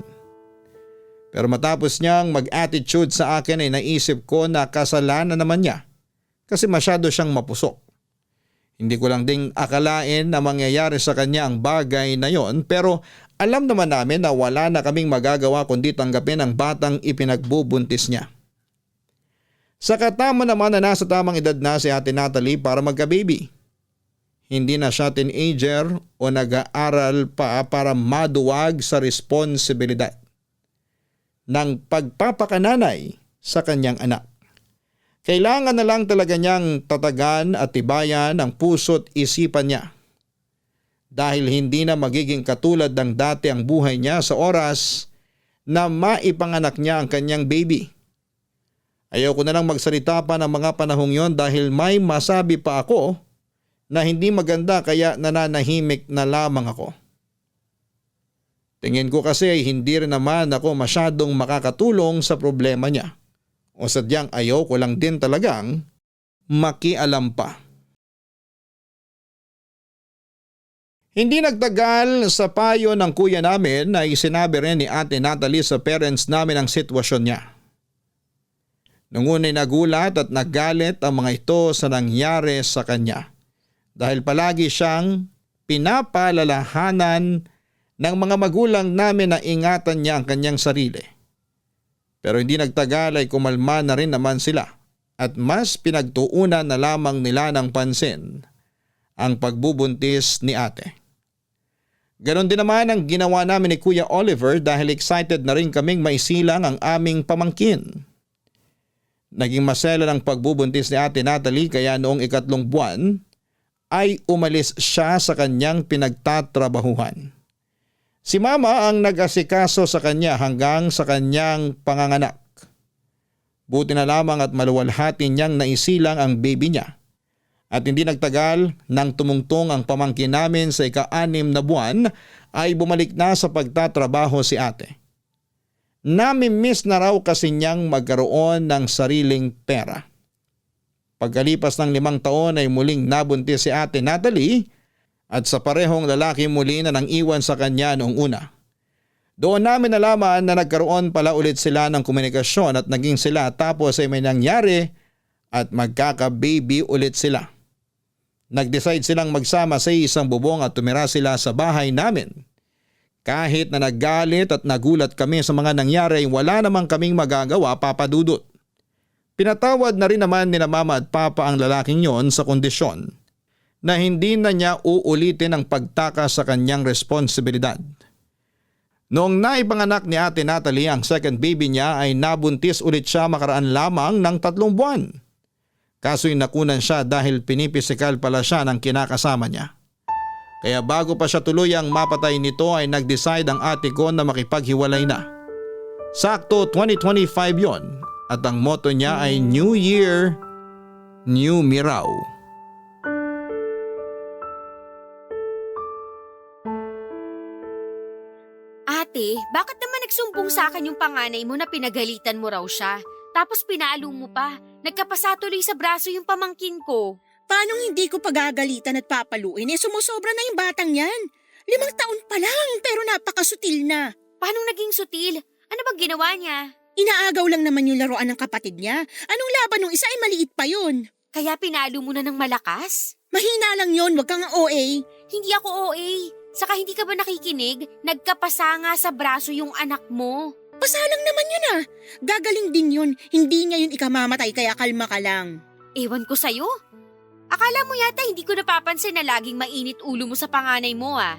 Pero matapos niyang mag-attitude sa akin ay naisip ko na kasalanan naman niya kasi masyado siyang mapusok. Hindi ko lang ding akalain na mangyayari sa kanya ang bagay na yon, pero alam naman namin na wala na kaming magagawa kundi tanggapin ang batang ipinagbubuntis niya. Sa katama naman na nasa tamang edad na si Ate Natalie para magka-baby. Hindi na siya teenager o nag-aaral pa para maduwag sa responsibilidad ng pagpapakananay sa kanyang anak. Kailangan na lang talaga niyang tatagan at tibayan ang puso't isipan niya. Dahil hindi na magiging katulad ng dati ang buhay niya sa oras na maipanganak niya ang kanyang baby. Ayoko na lang magsalita pa ng mga panahong yon dahil may masabi pa ako na hindi maganda kaya nananahimik na lamang ako. Tingin ko kasi ay hindi rin naman ako masyadong makakatulong sa problema niya. O sadyang ayaw ko lang din talagang makialam pa. Hindi nagtagal sa payo ng kuya namin ay sinabi rin ni Ate Natalie sa parents namin ang sitwasyon niya. Nung una'y nagulat at naggalit ang mga ito sa nangyari sa kanya. Dahil palagi siyang pinapalalahanan ng mga magulang namin na ingatan niya ang kanyang sarili. Pero hindi nagtagal ay kumalma na rin naman sila at mas pinagtuunan na lamang nila ng pansin ang pagbubuntis ni ate. Ganon din naman ang ginawa namin ni Kuya Oliver dahil excited na rin kaming maisilang ang aming pamangkin. Naging masela ng pagbubuntis ni Ate Natalie kaya noong 3 buwan ay umalis siya sa kanyang pinagtatrabahuhan. Si mama ang nag-asikaso sa kanya hanggang sa kanyang panganganak. Buti na lamang at maluwalhati niyang naisilang ang baby niya. At hindi nagtagal nang tumungtong ang pamangkin namin sa 6 na buwan ay bumalik na sa pagtatrabaho si ate. Nami-miss na raw kasi niyang magkaroon ng sariling pera. Pagkalipas ng 5 taon ay muling nabuntis si Ate Natalie at sa parehong lalaki muli na nang iwan sa kanya noong una. Doon namin nalaman na nagkaroon pala ulit sila ng komunikasyon at naging sila tapos ay may nangyari at magkaka-baby ulit sila. Nag-decide silang magsama sa isang bubong at tumira sila sa bahay namin. Kahit na naggalit at nagulat kami sa mga nangyari, wala namang kaming magagawa, Papa Dudut. Pinatawad na rin naman ni mama at papa ang lalaking yon sa kondisyon na hindi na niya uulitin ang pagtaka sa kanyang responsibilidad. Noong naipanganak ni Ate Natalie ang second baby niya ay nabuntis ulit siya makaraan lamang ng 3 buwan. Kaso'y nakunan siya dahil pinipisikal pala siya ng kinakasama niya. Kaya bago pa siya tuluyang mapatay nito ay nag-decide ang ate ko na makipaghiwalay na. Sakto 2025 yon. At ang motto niya ay New Year, New Me raw. Ate, bakit naman nagsumbong sa akin yung panganay mo na pinagalitan mo raw siya? Tapos pinalo mo pa. Nagkapasatuloy sa braso yung pamangkin ko. Paano hindi ko pagagalitan at papaluin? Sumusobra na yung batang yan. 5 taon pa lang pero napakasutil na. Paano naging sutil? Ano bang ginawa niya? Inaagaw lang naman yung laruan ng kapatid niya. Anong laban nung isa ay maliit pa yun? Kaya pinalo mo na ng malakas? Mahina lang yun, wag kang OA. Hindi ako OA. Saka hindi ka ba nakikinig? Nagkapasa nga sa braso yung anak mo. Pasalang naman yun ah. Gagaling din yun. Hindi niya yun ikamamatay kaya kalma ka lang. Ewan ko sa'yo. Akala mo yata hindi ko napapansin na laging mainit ulo mo sa panganay mo ah.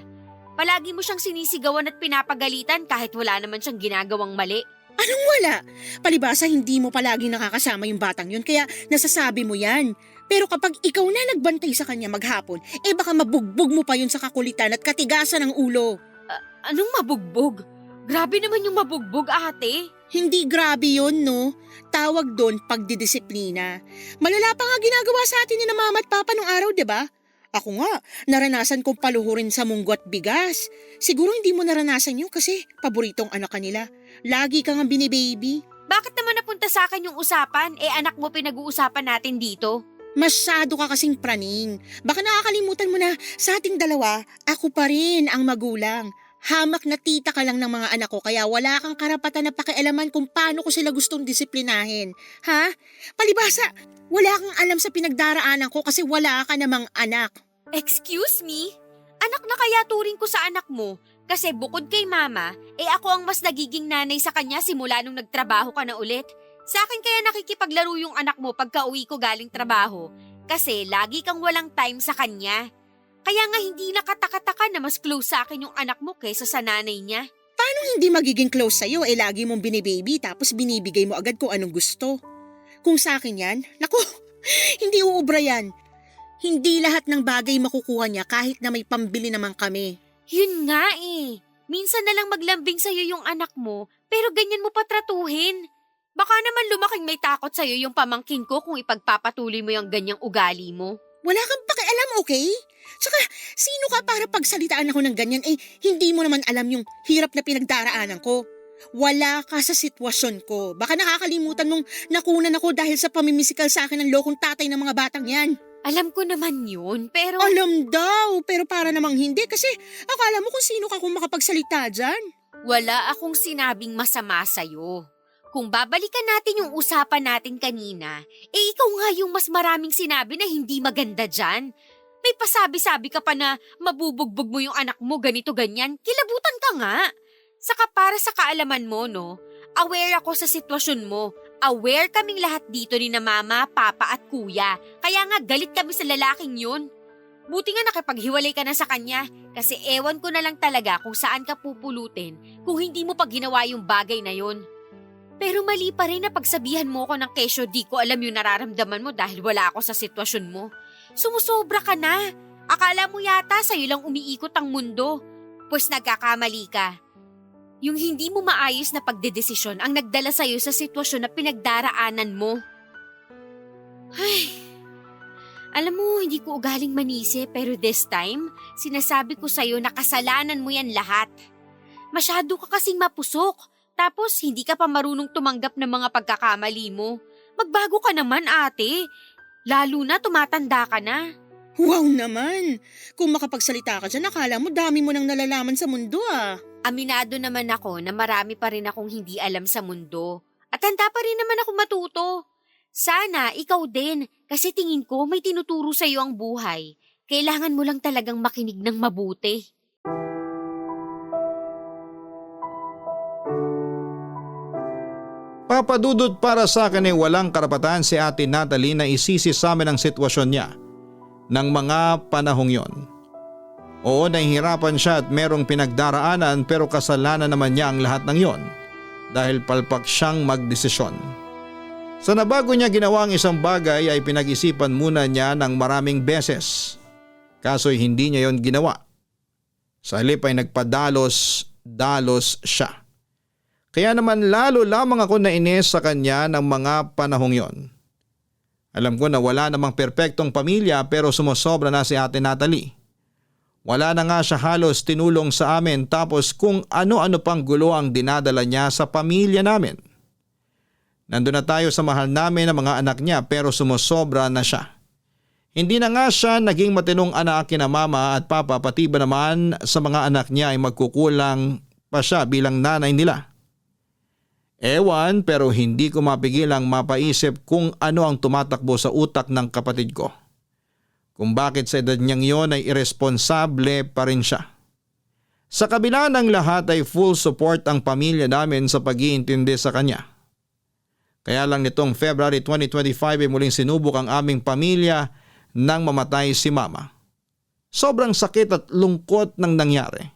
Palagi mo siyang sinisigawan at pinapagalitan kahit wala naman siyang ginagawang mali. Anong wala? Palibasa hindi mo palaging nakakasama yung batang yun kaya nasasabi mo yan. Pero kapag ikaw na nagbantay sa kanya maghapon, baka mabugbog mo pa yun sa kakulitan at katigasan ng ulo. Anong mabugbog? Grabe naman yung mabugbog, ate. Hindi grabe yun, no? Tawag doon pagdidisiplina. Malala pa nga ginagawa sa atin ni na mama at papa nung araw, di ba? Ako nga, naranasan kong paluhurin sa munggo at bigas. Siguro hindi mo naranasan yun kasi paboritong anak ka nila. Lagi kang binibaby. Bakit naman napunta sa akin yung usapan? Anak mo pinag-uusapan natin dito. Masyado ka kasing praning. Baka nakakalimutan mo na sa ating dalawa, ako pa rin ang magulang. Hamak na tita ka lang ng mga anak ko kaya wala kang karapatan na pakialaman kung paano ko sila gustong disiplinahin. Ha? Palibhasa, wala kang alam sa pinagdaraanan ko kasi wala ka namang anak. Excuse me? Anak na kaya turing ko sa anak mo? Kasi bukod kay mama, ako ang mas nagiging nanay sa kanya simula nung nagtrabaho ka na ulit. Sa akin kaya nakikipaglaro yung anak mo pagka uwi ko galing trabaho. Kasi lagi kang walang time sa kanya. Kaya nga hindi nakataka-taka na mas close sa akin yung anak mo kaysa sa nanay niya. Paano hindi magiging close sa'yo lagi mong binibaby tapos binibigay mo agad kung anong gusto? Kung sa akin yan, naku, hindi uubra yan. Hindi lahat ng bagay makukuha niya kahit na may pambili naman kami. Yun nga Minsan na lang maglambing sa'yo yung anak mo, pero ganyan mo patratuhin. Baka naman lumaking may takot sa'yo yung pamangkin ko kung ipagpapatuloy mo yung ganyang ugali mo. Wala kang pakialam, okay? Tsaka, sino ka para pagsalitaan ako ng ganyan? Hindi mo naman alam yung hirap na pinagdaraanan ko. Wala ka sa sitwasyon ko. Baka nakakalimutan mong nakunan ako dahil sa pamimisikal sa akin ng lokong tatay ng mga batang yan. Alam ko naman yun, pero… Alam daw, pero para namang hindi kasi akala mo kung sino ka kung makapagsalita dyan. Wala akong sinabing masama sa'yo. Kung babalikan natin yung usapan natin kanina, ikaw nga yung mas maraming sinabi na hindi maganda dyan. May pasabi-sabi ka pa na mabubugbog mo yung anak mo ganito-ganyan, kilabutan ka nga. Saka para sa kaalaman mo, no, aware ako sa sitwasyon mo. Aware kaming lahat dito ni na mama, papa at kuya. Kaya nga galit kami sa lalaking yun. Buti nga nakipaghiwalay ka na sa kanya kasi ewan ko na lang talaga kung saan ka pupulutin kung hindi mo pa ginawa yung bagay na yun. Pero mali pa rin na pagsabihan mo ko ng kesyo di ko alam yung nararamdaman mo dahil wala ako sa sitwasyon mo. Sumusobra ka na. Akala mo yata sa'yo lang umiikot ang mundo. Pues nagkakamali ka. Yung hindi mo maayos na pagdedesisyon ang nagdala sa'yo sa sitwasyon na pinagdaraanan mo. Ay, alam mo, hindi ko ugaling manisi pero this time, sinasabi ko sa'yo na kasalanan mo yan lahat. Masyado ka kasing mapusok, tapos hindi ka pa marunong tumanggap ng mga pagkakamali mo. Magbago ka naman ate, lalo na tumatanda ka na. Wow naman! Kung makapagsalita ka dyan, akala mo dami mo nang nalalaman sa mundo Aminado naman ako na marami pa rin akong hindi alam sa mundo. At handa pa rin naman ako matuto. Sana ikaw din kasi tingin ko may tinuturo sa iyo ang buhay. Kailangan mo lang talagang makinig ng mabuti. Papadudot para sa akin ay walang karapatan si Ate Natalie na isisi sa amin ang sitwasyon niya ng mga panahong yon. Oo, nahihirapan siya at merong pinagdaraanan pero kasalanan naman niya ang lahat ng yon dahil palpak siyang magdesisyon. Sa nabago niya ginawa ang isang bagay ay pinag-isipan muna niya ng maraming beses. Kaso'y hindi niya yon ginawa. Sa halip ay nagpadalos-dalos siya. Kaya naman lalo lamang ako nainis sa kanya ng mga panahong yon. Alam ko na wala namang perpektong pamilya pero sumusobra na si Ate Natalie. Wala na nga siya halos tinulong sa amin tapos kung ano-ano pang gulo ang dinadala niya sa pamilya namin. Nandun na tayo sa mahal namin ng mga anak niya pero sumusobra na siya. Hindi na nga siya naging matinong anak kina mama at papa pati ba naman sa mga anak niya ay magkukulang pa siya bilang nanay nila. Ewan pero hindi ko mapigilang mapaisip kung ano ang tumatakbo sa utak ng kapatid ko. Kung bakit sa edad niyang yon ay irresponsable pa rin siya. Sa kabila ng lahat ay full support ang pamilya namin sa pag-iintindi sa kanya. Kaya lang nitong February 2025 ay muling sinubok ang aming pamilya nang mamatay si mama. Sobrang sakit at lungkot ng nangyari.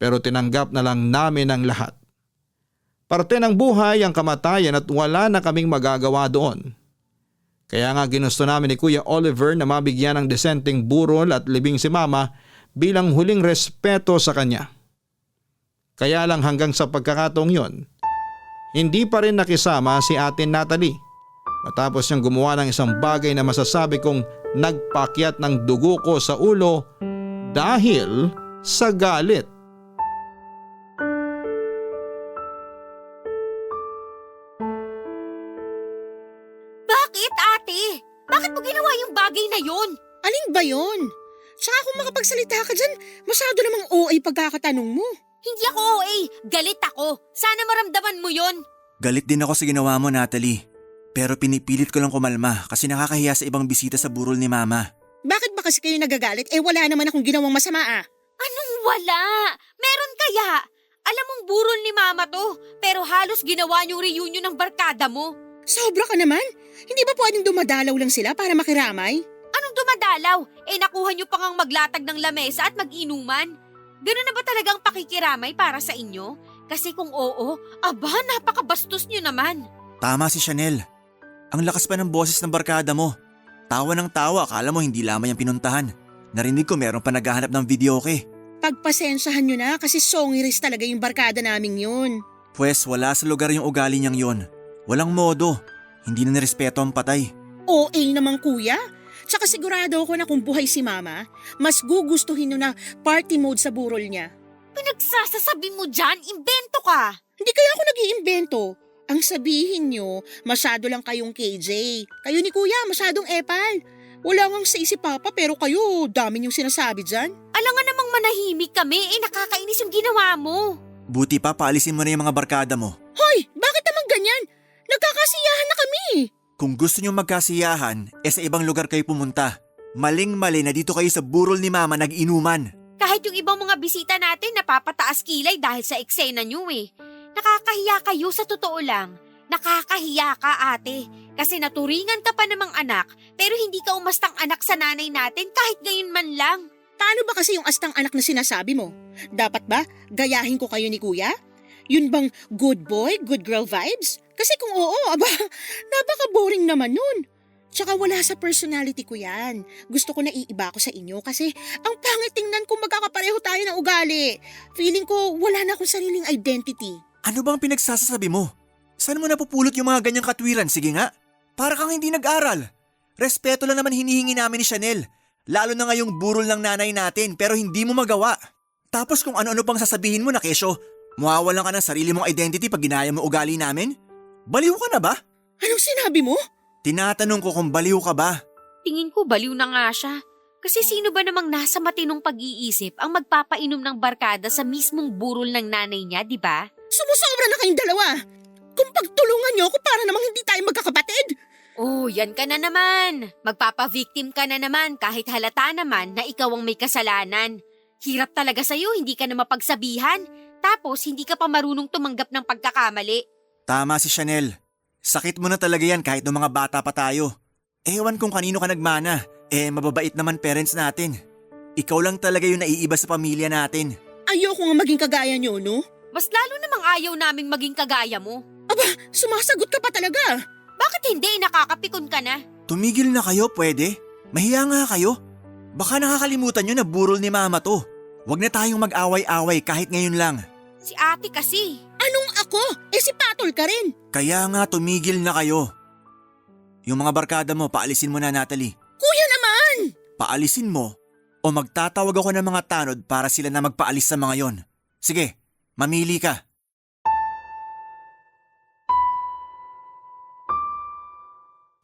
Pero tinanggap na lang namin ang lahat. Parte ng buhay ang kamatayan at wala na kaming magagawa doon. Kaya nga ginusto namin ni Kuya Oliver na mabigyan ng desenteng burol at libing si mama bilang huling respeto sa kanya. Kaya lang hanggang sa pagkakataong yon, hindi pa rin nakisama si Ate Natalie matapos niyang gumawa ng isang bagay na masasabi kong nagpakyat ng dugo ko sa ulo dahil sa galit. Bakit, ate? Bakit mo ginawa yung bagay na yun? Alin ba yon? Tsaka kung makapagsalita ka dyan, masyado namang OA pagkakatanong mo. Hindi ako OA, galit ako. Sana maramdaman mo yun. Galit din ako sa ginawa mo, Natalie. Pero pinipilit ko lang kumalma kasi nakakahiya sa ibang bisita sa burol ni Mama. Bakit ba kasi kayo nagagalit? Wala naman akong ginawang masama ah. Anong wala? Meron kaya? Alam mong burol ni Mama to, pero halos ginawa niyong reunion ng barkada mo. Sobra ka naman. Hindi ba pwedeng dumadalaw lang sila para makiramay? Anong dumadalaw? Nakuha niyo pa ngang maglatag ng lamesa at mag-inuman. Gano'n na ba talagang pakikiramay para sa inyo? Kasi kung oo, aba, napakabastos niyo naman. Tama si Chanel. Ang lakas pa ng boses ng barkada mo. Tawa ng tawa, akala mo hindi lamay ang pinuntahan. Narinig ko meron pa naghahanap ng videoke. Pagpasensyahan nyo na kasi songiris talaga yung barkada naming yun. Pwes wala sa lugar yung ugali niyang yon. Walang modo. Hindi na nirespeto ang patay. OA naman kuya. Tsaka sigurado ako na kung buhay si Mama, mas gugustuhin nyo na party mode sa burol niya. Pinagsasasabi mo dyan, imbento ka. Hindi kaya ako nag-iimbento. Ang sabihin nyo, masyado lang kayong KJ. Kayo ni kuya, masyadong epal. Wala ngang sa isip papa pero kayo, dami niyong sinasabi dyan. Alam nga namang manahimik kami, nakakainis yung ginawa mo. Buti pa paalisin mo na yung mga barkada mo. Hoy, bakit naman ganyan? Nagkakasiyahan na kami. Kung gusto niyong magkasiyahan, sa ibang lugar kayo pumunta. Maling-mali na dito kayo sa burol ni Mama nag-inuman. Kahit yung ibang mga bisita natin napapataas kilay dahil sa eksena nyo Nakakahiya kayo sa totoo lang. Nakakahiya ka ate. Kasi naturingan ka pa namang anak pero hindi ka umastang anak sa nanay natin kahit ngayon man lang. Paano ba kasi yung astang anak na sinasabi mo? Dapat ba gayahin ko kayo ni kuya? Yun bang good boy, good girl vibes? Kasi kung oo, aba, napaka-boring naman nun. Tsaka wala sa personality ko yan. Gusto ko na iiba ko sa inyo kasi ang pangit tingnan kung magkakapareho tayo ng ugali. Feeling ko wala na akong sariling identity. Ano bang pinagsasabi mo? Saan mo napupulot yung mga ganyang katwiran? Sige nga, para kang hindi nag-aral. Respeto lang naman hinihingi namin ni Chanel. Lalo na ngayong burol ng nanay natin pero hindi mo magawa. Tapos kung ano-ano pang sasabihin mo na kesyo, mawawalan ka ng sarili mong identity pag ginaya mo ugali namin? Baliw ka na ba? Anong sinabi mo? Tinatanong ko kung baliw ka ba. Tingin ko baliw na nga siya. Kasi sino ba namang nasa matinong pag-iisip ang magpapainom ng barkada sa mismong burol ng nanay niya, di ba? Sumusobra na kayong dalawa. Kung pagtulungan niyo ako para namang hindi tayo magkakapatid. Oh, yan ka na naman. Magpapa-victim ka na naman kahit halata naman na ikaw ang may kasalanan. Hirap talaga sa'yo, hindi ka na mapagsabihan. Tapos hindi ka pa marunong tumanggap ng pagkakamali. Tama si Chanel. Sakit mo na talaga yan kahit nung mga bata pa tayo. Ewan kung kanino ka nagmana. Mababait naman parents natin. Ikaw lang talaga yung naiiba sa pamilya natin. Ayoko nga maging kagaya niyo, no? Mas lalo namang ayaw naming maging kagaya mo. Aba, sumasagot ka pa talaga. Bakit hindi? Nakakapikon ka na. Tumigil na kayo, pwede? Mahiya nga kayo. Baka nakakalimutan nyo na burol ni Mama to. Huwag na tayong mag-away-away kahit ngayon lang. Si ate kasi. Anong ako? Si Patol ka rin. Kaya nga tumigil na kayo. Yung mga barkada mo, paalisin mo na, Natalie. Kuya naman! Paalisin mo o magtatawag ako ng mga tanod para sila na magpaalis sa mga yon. Sige, mamili ka.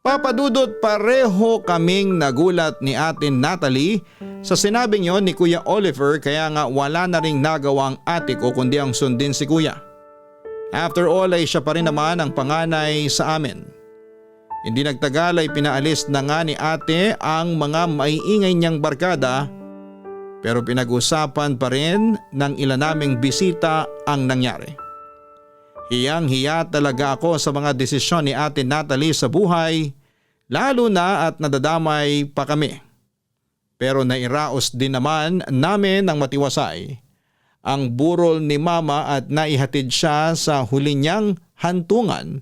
Papadudot, pareho kaming nagulat ni Ate Natalie sa sinabing yon ni Kuya Oliver kaya nga wala na ring nagawang ate ko kundi ang sundin si Kuya. After all ay siya pa rin naman ang panganay sa amin. Hindi nagtagal ay pinaalis na nga ni ate ang mga maiingay niyang barkada pero pinag-usapan pa rin ng ilan naming bisita ang nangyari. Hiyang-hiya talaga ako sa mga desisyon ni Ate Natalie sa buhay, lalo na at nadadamay pa kami. Pero nairaos din naman namin ng matiwasay ang burol ni Mama at naihatid siya sa huli niyang hantungan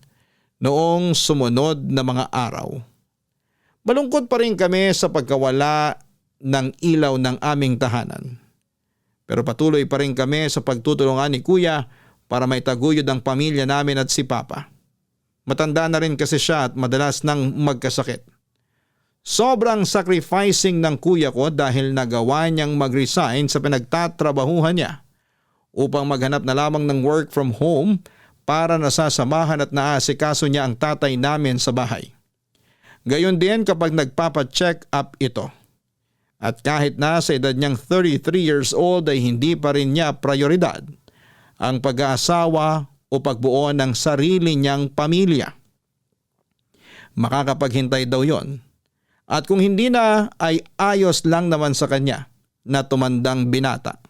noong sumunod na mga araw. Malungkot pa rin kami sa pagkawala ng ilaw ng aming tahanan. Pero patuloy pa rin kami sa pagtutulungan ni Kuya para maitaguyod ang pamilya namin at si Papa. Matanda na rin kasi siya at madalas nang magkasakit. Sobrang sacrificing ng kuya ko dahil nagawa niyang mag-resign sa pinagtatrabahuhan niya upang maghanap na lamang ng work from home para nasasamahan at naasikaso niya ang tatay namin sa bahay. Gayon din kapag nagpapa-check up ito. At kahit na sa edad niyang 33 years old ay hindi pa rin niya prioridad ang pag-aasawa o pagbuo ng sarili niyang pamilya. Makakapaghintay daw yon. At kung hindi na ay ayos lang naman sa kanya na tumandang binata.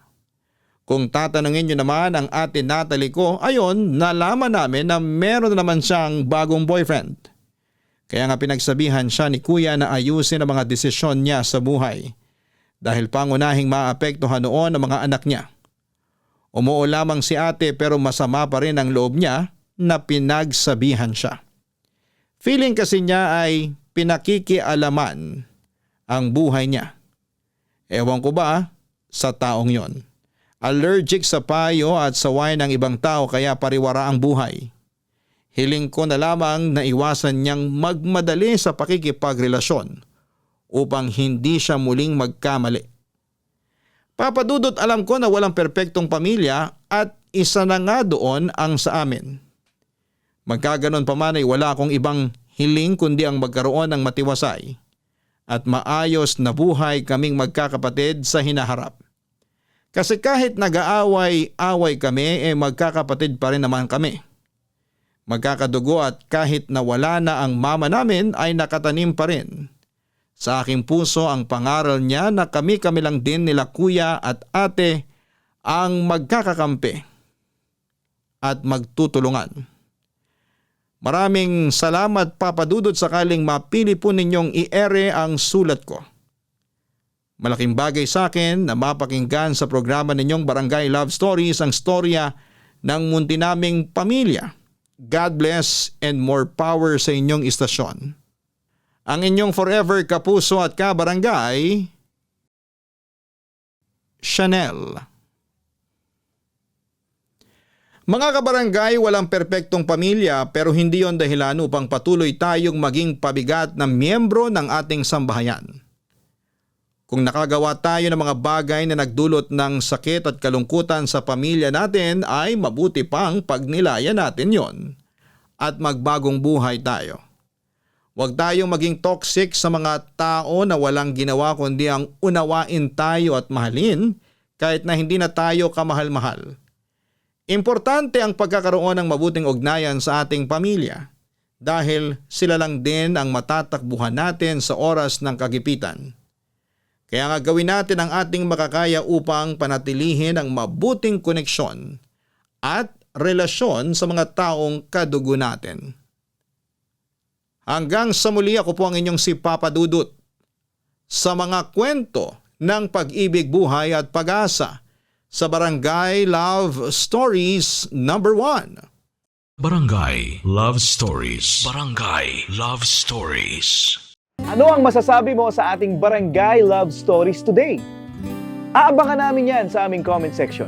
Kung tatanungin niyo naman ang ate Natalie ko, ayon nalaman namin na meron na naman siyang bagong boyfriend. Kaya nga pinagsabihan siya ni kuya na ayusin ang mga desisyon niya sa buhay dahil pangunahing maapektuhan noon ang mga anak niya. Umuo lamang si ate pero masama pa rin ang loob niya na pinagsabihan siya. Feeling kasi niya ay pinakikialaman ang buhay niya. Ewan ko ba sa taong yon. Allergic sa payo at sawayan ng ibang tao kaya pariwara ang buhay. Hiling ko na lamang na iwasan niyang magmadali sa pakikipagrelasyon upang hindi siya muling magkamali. Papadudot, alam ko na walang perpektong pamilya at isa na nga doon ang sa amin. Magkaganon pa man ay wala akong ibang hiling kundi ang magkaroon ng matiwasay at maayos na buhay kaming magkakapatid sa hinaharap. Kasi kahit nag-aaway-away kami magkakapatid pa rin naman kami. Magkakadugo at kahit nawala na ang mama namin ay nakatanim pa rin sa aking puso ang pangaral niya na kami-kami lang din nila kuya at ate ang magkakakampi at magtutulungan. Maraming salamat Papa Dudut sakaling mapili po ninyong i-ere ang sulat ko. Malaking bagay sa akin na mapakinggan sa programa ninyong Barangay Love Stories ang storya ng munti naming pamilya. God bless and more power sa inyong istasyon. Ang inyong forever kapuso at kabarangay, Chanel. Mga kabarangay, walang perpektong pamilya pero hindi yon dahilan upang patuloy tayong maging pabigat na miyembro ng ating sambahayan. Kung nakagawa tayo ng mga bagay na nagdulot ng sakit at kalungkutan sa pamilya natin ay mabuti pang pagnilayan natin yon at magbagong buhay tayo. Huwag tayong maging toxic sa mga tao na walang ginawa kundi ang unawain tayo at mahalin kahit na hindi na tayo kamahal-mahal. Importante ang pagkakaroon ng mabuting ugnayan sa ating pamilya dahil sila lang din ang matatakbuhan natin sa oras ng kagipitan. Kaya nga gawin natin ang ating makakaya upang panatilihin ang mabuting koneksyon at relasyon sa mga taong kadugo natin. Hanggang sa muli, ako po ang inyong si Papa Dudut sa mga kwento ng pag-ibig, buhay at pag-asa sa Barangay Love Stories number 1. Barangay Love Stories. Barangay Love Stories. Ano ang masasabi mo sa ating Barangay Love Stories today? Aabangan namin yan sa aming comment section.